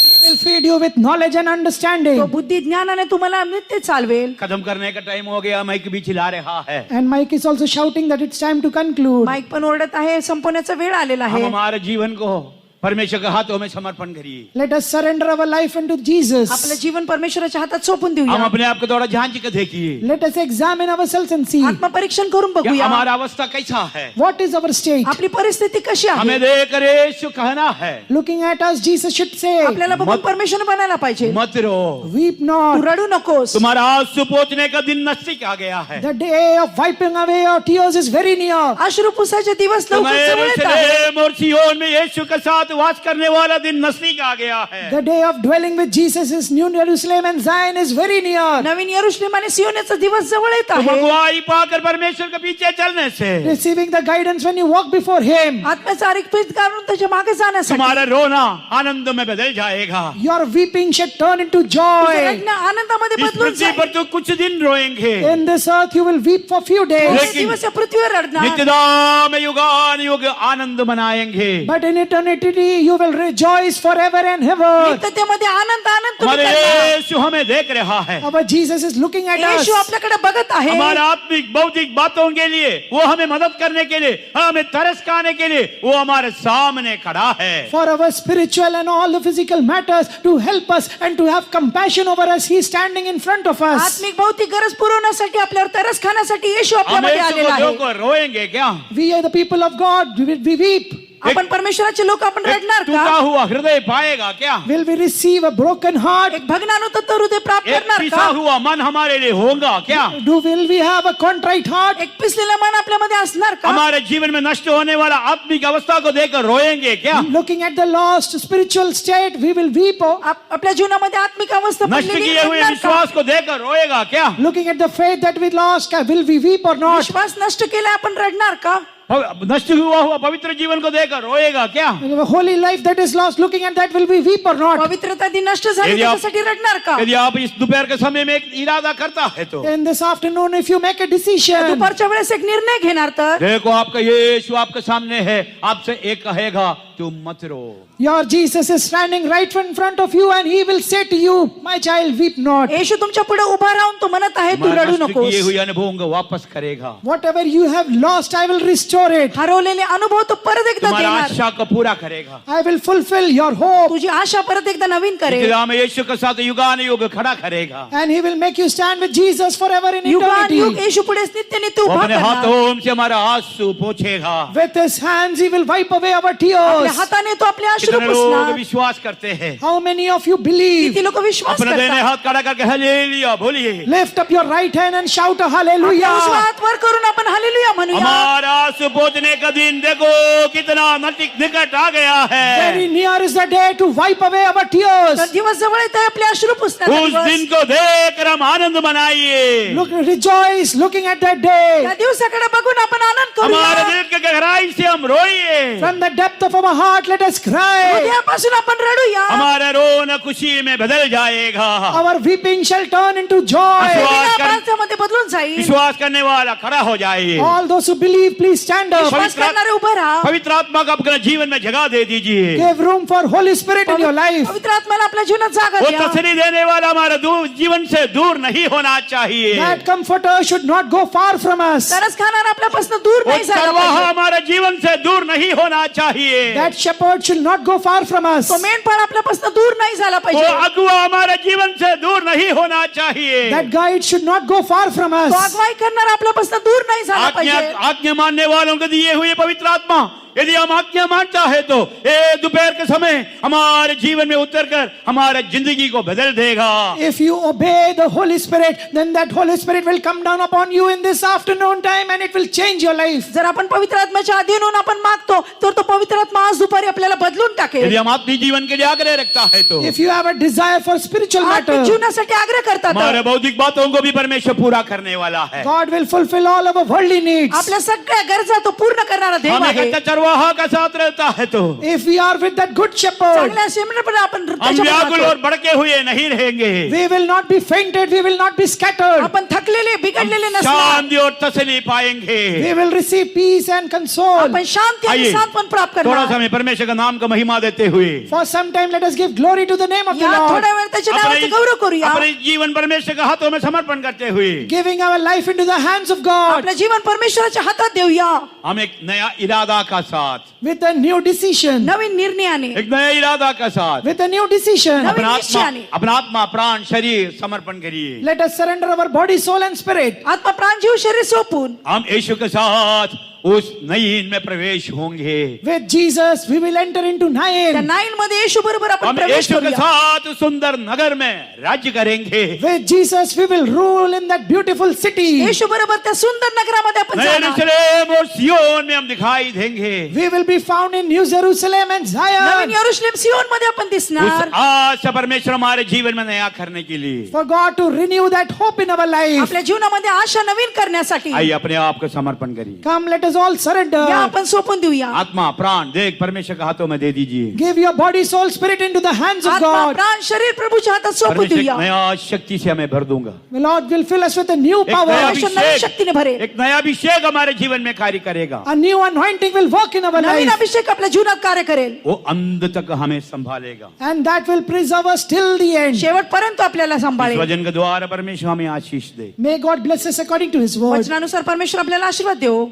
B: He will feed you with knowledge and understanding.
F: तो बुद्धी ज्ञानाने तुम्हाला नित्य चालवेल.
A: खत्म करने का टाइम हो गया, माइक भी चिल्ला रहा है।
B: And Mike is also shouting that it's time to conclude.
F: Mic पण ओरडत आहे, संपवण्याचा वेळ आलेला
A: हम
F: आहे.
A: हमारे जीवन को परमेश्वर के हाथों में समर्पण करिए।
B: Let us surrender our life unto Jesus.
F: आपलं जीवन परमेश्वराच्या हातात सोपून
A: हम
F: देऊया.
A: अपने आप को थोड़ा जांच के देखिए,
B: Let us examine ourselves and see
F: आत्मपरीक्षण करून
A: क्या
F: बघूया
A: हमारा अवस्था कैसा है।
B: what is our state.
F: आपली परिस्थिती कशी आहे.
A: हमें देखकर यीशु कहना है,
B: Looking at us, Jesus should say,
F: आपल्याला बघून परमेश्वर बनायला पाहिजे.
A: मत रो,
B: weep
F: तू
B: not.
F: रडू नकोस.
A: तुम्हारा आंसू पोंछने का दिन नजदीक आ गया है।
B: The day of wiping away your tears is very near.
F: अश्रू पुसायचे दिवस लवकर
A: तुम्हें
F: जवळ येत आहे.
A: यरूशलेम और सिय्योन में यीशु के साथ वास करने वाला दिन नजदीक आ गया है।
B: The day of dwelling with Jesus is New Jerusalem and Zion is very near.
F: नवीन यरूशलेम आणि सियोनेचा दिवस जवळ येत
A: तुम
F: आहे.
A: अगुवाई पाकर परमेश्वर के पीछे चलने से
B: Receiving the guidance when you walk before Him.
F: आत्म्याचा आरिकपीठ काढून त्याच्या मागे जाण्यासाठी
A: तुम्हारा रोना आनंद में बदल जाएगा।
B: Your weeping should turn into
F: तुझं
B: joy.
F: रडणं आनंदामध्ये
A: इस
F: बदलून
A: पृथ्वी
F: जाईल.
A: पर तो कुछ दिन रोएंगे,
B: In this earth you will weep for few days.
F: थोडे
A: लेकिन
F: दिवस या पृथ्वीवर रडणार,
A: नित्यता में युगानुयुग आनंद मनाएंगे।
B: But in eternity you will rejoice forever and ever.
F: नित्यतेमध्ये Anand Anand तुम्ही
A: हमारे
F: करणार.
A: यीशु हमें देख रहा है।
B: Our Jesus is looking at us.
F: येशू आपल्याकडे बघत आहे.
A: हमारा आत्मिक भौतिक बातों के लिए वो हमें मदद करने के लिए, हमें तरस खाने के लिए वो हमारे सामने खड़ा है।
B: For our spiritual and all the physical matters to help us and to have compassion over us, He is standing in front of us.
F: आत्मिक भौतिक गरज पुरवण्यासाठी आपल्यावर तरस खाण्यासाठी येशू
A: हम
F: आपल्यामध्ये
A: यीशु
F: आलेला
A: को
F: आहे.
A: देखकर रोएंगे क्या?
B: We are the people of God. We weep.
F: आपण परमेश्वराचे लोक आपण
A: एक
F: रडणार
A: टूटा
F: का?
A: हुआ हृदय पाएगा क्या?
B: Will we receive a broken heart?
F: एक भग्नानुतप्त हृदय प्राप्त
A: एक
F: करणार
A: पिसा
F: का?
A: हुआ मन हमारे लिए होगा क्या?
B: Will we have a contrite heart?
F: एक पिसलेलं मन आपल्यामध्ये असणार का?
A: हमारे जीवन में नष्ट होने वाला आत्मिक अवस्था को देखकर रोएंगे क्या?
B: Looking at the lost spiritual state, we will weep.
F: आपल्या जीवनामध्ये आत्मिक अवस्था
A: नष्ट
F: पडलेली
A: किए हुए
F: रडणार का?
A: विश्वास को देखकर रोएगा क्या?
B: Looking at the faith that we lost, will we weep or not?
F: विश्वास नष्ट केला आपण रडणार का?
A: नष्ट हुआ पवित्र जीवन को देखकर रोएगा क्या?
B: The holy life that is lost, looking at that, will we weep or not?
F: पवित्रता दी नष्ट झाली
A: यदि आप-
F: त्याच्यासाठी रडणार का?
A: यदि आप इस दोपहर के समय में एक इरादा करता है तो
B: In this afternoon, if you make a decision,
F: दुपारच्या वेळेस एक निर्णय घेणार तर
A: देखो आपका यीशु आपके सामने है, आपसे एक कहेगा तू मत रो।
B: your Jesus is standing right in front of you and He will say to you, my child, weep not.
F: येशू तुमच्या पुढे उभा राहून तो म्हणत आहे तू
A: तुम्हारे
F: रडू
A: नष्ट किए
F: नकोस.
A: हुए अनुभवों को वापस करेगा।
B: Whatever you have lost, I will restore it.
F: हरवलेले अनुभव तो परत एकदा
A: तुम्हारा
F: देणार.
A: आशा को पूरा करेगा।
B: I will fulfill your hope.
F: तुझी आशा परत एकदा नवीन करेल.
A: इब्तिदा में यीशु के साथ युगानुयुग खड़ा करेगा।
B: And He will make you stand with Jesus forever in
F: युगान युग
B: eternity.
F: येशू पुढे नित्य नित्य
A: वो
F: उभा
A: अपने
F: करणार.
A: हाथों से हमारा आंसू पोंछेगा।
B: With His hands, He will wipe away our
F: आपल्या
B: tears.
F: हाताने तो आपले अश्रू
A: कितने लोग
F: पुसणार.
A: विश्वास करते हैं?
B: How many of you believe?
F: किती लोक विश्वास
A: अपने देने
F: करतात.
A: हाथ खड़ा करके हालेलुया बोलिए।
B: Lift up your right hand and shout a
F: आपला
B: hallelujah.
F: उजवा हात वर करून आपण हालेलुया म्हणूया.
A: हमारा आंसू पोंछने का दिन देखो कितना निकट आ गया है।
B: Very near is the day to wipe away our
F: तर
B: tears.
F: दिवस जवळ येत आहे आपले अश्रू पुसण्याचा
A: उस
F: दिवस.
A: दिन को देखकर हम आनंद मनाइए।
B: Look, rejoice looking at that day.
F: त्या दिवसाकडे बघून आपण आनंद
A: हमारे
F: करूया.
A: दिल के गहराई से हम रोइए।
B: From the depth of our heart, let us cry.
F: हृदयापासून आपण रडूया.
A: हमारा रोना खुशी में बदल जाएगा।
B: Our weeping shall turn into joy.
A: विश्वास कर-
F: मध्ये बदलून जाईल.
A: विश्वास करने वाला खड़ा हो जाए।
B: All those who believe, please stand up.
F: विश्वास करणारे उभं राहा.
A: पवित्र आत्मा को अपने जीवन में जगह दे दीजिए।
B: Give room for Holy Spirit in your life.
F: पवित्र आत्म्याला आपल्या जीवनात जागा
A: वो
F: द्या.
A: तसली देने वाला हमारे जीवन से दूर नहीं होना चाहिए।
B: That comforter should not go far from us.
F: तरस खाणार आपल्यापासून दूर
A: वो
F: नाही झाला
A: चरवाहा
F: पाहिजे.
A: हमारे जीवन से दूर नहीं होना चाहिए।
B: That That shepherd should not go far from us.
F: तो मेंढपाळ आपल्यापासून दूर नाही झाला
A: वो
F: पाहिजे.
A: अगुआ हमारे जीवन से दूर नहीं होना चाहिए.
B: That guide should not go far from
F: तो
B: us.
F: अगुवाई करणारा आपल्यापासून दूर नाही झाला
A: आज्ञा
F: पाहिजे.
A: आज्ञा मानने वालों को दिए हुए पवित्र आत्मा यदि हम आज्ञा मानता है तो ये दोपहर के समय हमारे जीवन में उतरकर हमारे जिंदगी को बदल देगा.
B: If you obey the Holy Spirit, then that Holy Spirit will come down upon you in this afternoon time and it will change your life.
F: जर आपण पवित्र आत्म्याच्या अधीन होऊन आपण मागतो तर तो पवित्र आत्मा आज दुपारी आपल्याला बदलून टाकेल.
A: यदि हम आत्मिक जीवन के लिए आग्रह रखता है तो
B: If you have a desire for spiritual
F: आत्मिक
B: matter,
F: जीवनासाठी आग्रह करतात
A: हमारे बौद्धिक बातों को भी परमेश्वर पूरा करने वाला है.
B: God will fulfill all our worldly needs.
F: आपल्या सगळ्या गरजा तो पूर्ण करणारा देव
A: हम एक
F: आहे.
A: अच्छा चरवाहा का साथ रहता है तो
B: If we are with that good shepherd,
F: चांगल्या शेमण्याप्रमाणे आपण
A: हम
F: त्याच्यामध्ये
A: व्याकुल
F: राहतो.
A: और भड़के हुए नहीं रहेंगे.
B: we will not be fainted, we will not be scattered.
F: आपण थकलेले बिघडलेले नसणार.
A: शांति और तसल्ली पाएंगे.
B: We will receive peace and console.
F: आपण शांती आणि
A: आइए,
F: सांत्वन प्राप्त
A: थोड़ा
F: करणार.
A: समय परमेश्वर का नाम का महिमा देते हुए
B: For some time, let us give glory to the name of the
F: या
B: Lord,
F: थोड्या वेळ त्याच्या नावाचे गौरव करूया.
A: अपने जीवन परमेश्वर के हाथों में समर्पण करते हुए
B: giving our life into the hands of God
F: आपलं जीवन परमेश्वराच्या हातात देऊया.
A: हम एक नया इरादा का साथ,
B: with a new decision.
F: नवीन निर्णयाने,
A: एक नया इरादा का साथ
B: With a new decision.
F: नवीन
A: अपना
F: निश्चयाने.
A: अपना आत्मा प्राण शरीर समर्पण करिए.
B: Let us surrender our body, soul, and spirit.
F: आत्मा प्राण जीव शरीर सोपून
A: हम यीशु के साथ उस नईन में प्रवेश होंगे.
B: With Jesus, we will enter into
F: त्या
B: Nain.
F: नाईन मध्ये येशू बरोबर आपण
A: हम
F: प्रवेश
A: यीशु के
F: करूया.
A: साथ उस सुंदर नगर में राज्य करेंगे.
B: With Jesus, we will rule in that beautiful city.
F: येशू बरोबर त्या सुंदर नगरामध्ये आपण
A: नए
F: जाणार.
A: यरूशलेम और सियोन में हम दिखाई देंगे.
B: We will be found in New Jerusalem and
F: Naveen
B: Zion.
F: यरूशलेम सियोन मध्ये आपण
A: उस
F: दिसणार.
A: आशा परमेश्वर हमारे जीवन में नया करने के लिए
B: For God to renew that hope in our life.
F: आपल्या जीवनामध्ये आशा नवीन करण्यासाठी
A: आइए अपने आप को समर्पण करिए.
B: Come, let us all surrender.
F: या आपण सोपून देऊया.
A: आत्मा प्राण देख परमेश्वर के हाथों में दे दीजिए.
B: Give your body, soul, spirit into the hands of
F: आत्मा
B: God.
F: प्राण शरीर प्रभूच्या हातात सोपून
A: परमेश्वर
F: देऊया.
A: एक नया शक्ति से हमें भर दूंगा.
B: The Lord will fill us with a new
A: एक नया
B: power.
F: परमेश्वर नवीन शक्तीने भरेल.
A: एक नया अभिषेक हमारे जीवन में कार्य करेगा.
B: A new anointing will work in our
F: Naveen
B: life.
F: अभिषेक आपल्या जीवनात कार्य करेल.
A: वो अंत तक हमें संभालेगा.
B: And that will preserve us till the end.
F: शेवटपर्यंत आपल्याला
A: इस
F: सांभाळेल.
A: वचन के द्वारा परमेश्वर हमें आशीष दे.
B: May God bless us according to His word.
F: वचनानुसार परमेश्वर आपल्याला आशीर्वाद देव.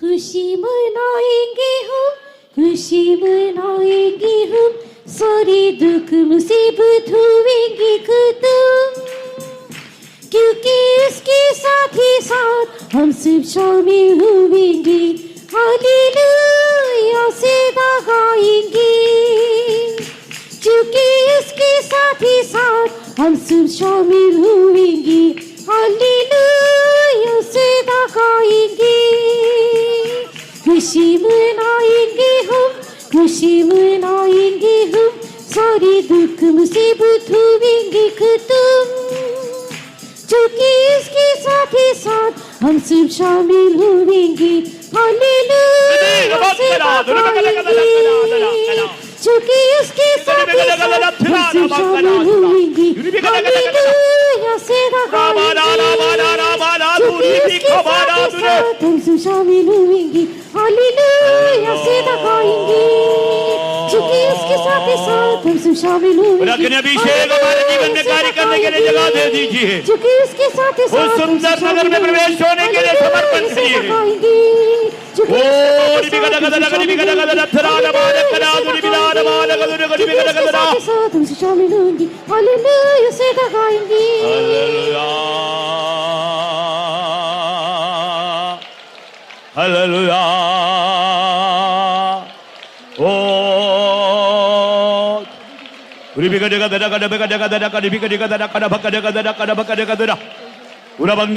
G: खुशी मनाएंगे हम, खुशी मनाएंगे हम, सारे दुख मुसीबत होंगे खत्म, क्योंकि उसके साथ ही साथ हम सब शामिल होंगे. हालेलुया से गाएंगे, क्योंकि उसके साथ ही साथ हम सब शामिल होंगे. हालेलुया से गाएंगे. खुशी मनाएंगे हम, खुशी मनाएंगे हम, सारे दुख मुसीबत होंगे खत्म, क्योंकि इसके साथ ही साथ हम सब शामिल होंगे. हालेलुया से गाएंगे, क्योंकि इसके साथ ही साथ हम सब शामिल होंगे. हालेलुया से गाएंगे, क्योंकि इसके साथ ही साथ हम सब शामिल होंगे. हालेलुया से गाएंगे, क्योंकि इसके साथ ही साथ हम सब शामिल होंगे.
A: अपने अभिषेक हमारे जीवन में कार्य करने के लिए जगह दे दीजिए.
G: क्योंकि उसके साथ ही
A: उस
G: साथ
A: सुंदर नगर में प्रवेश होने के लिए समर्पण करिए.
G: शामिल होंगे. हालेलुया से गाएंगे.
A: हालेलुया. ओ उरा बंग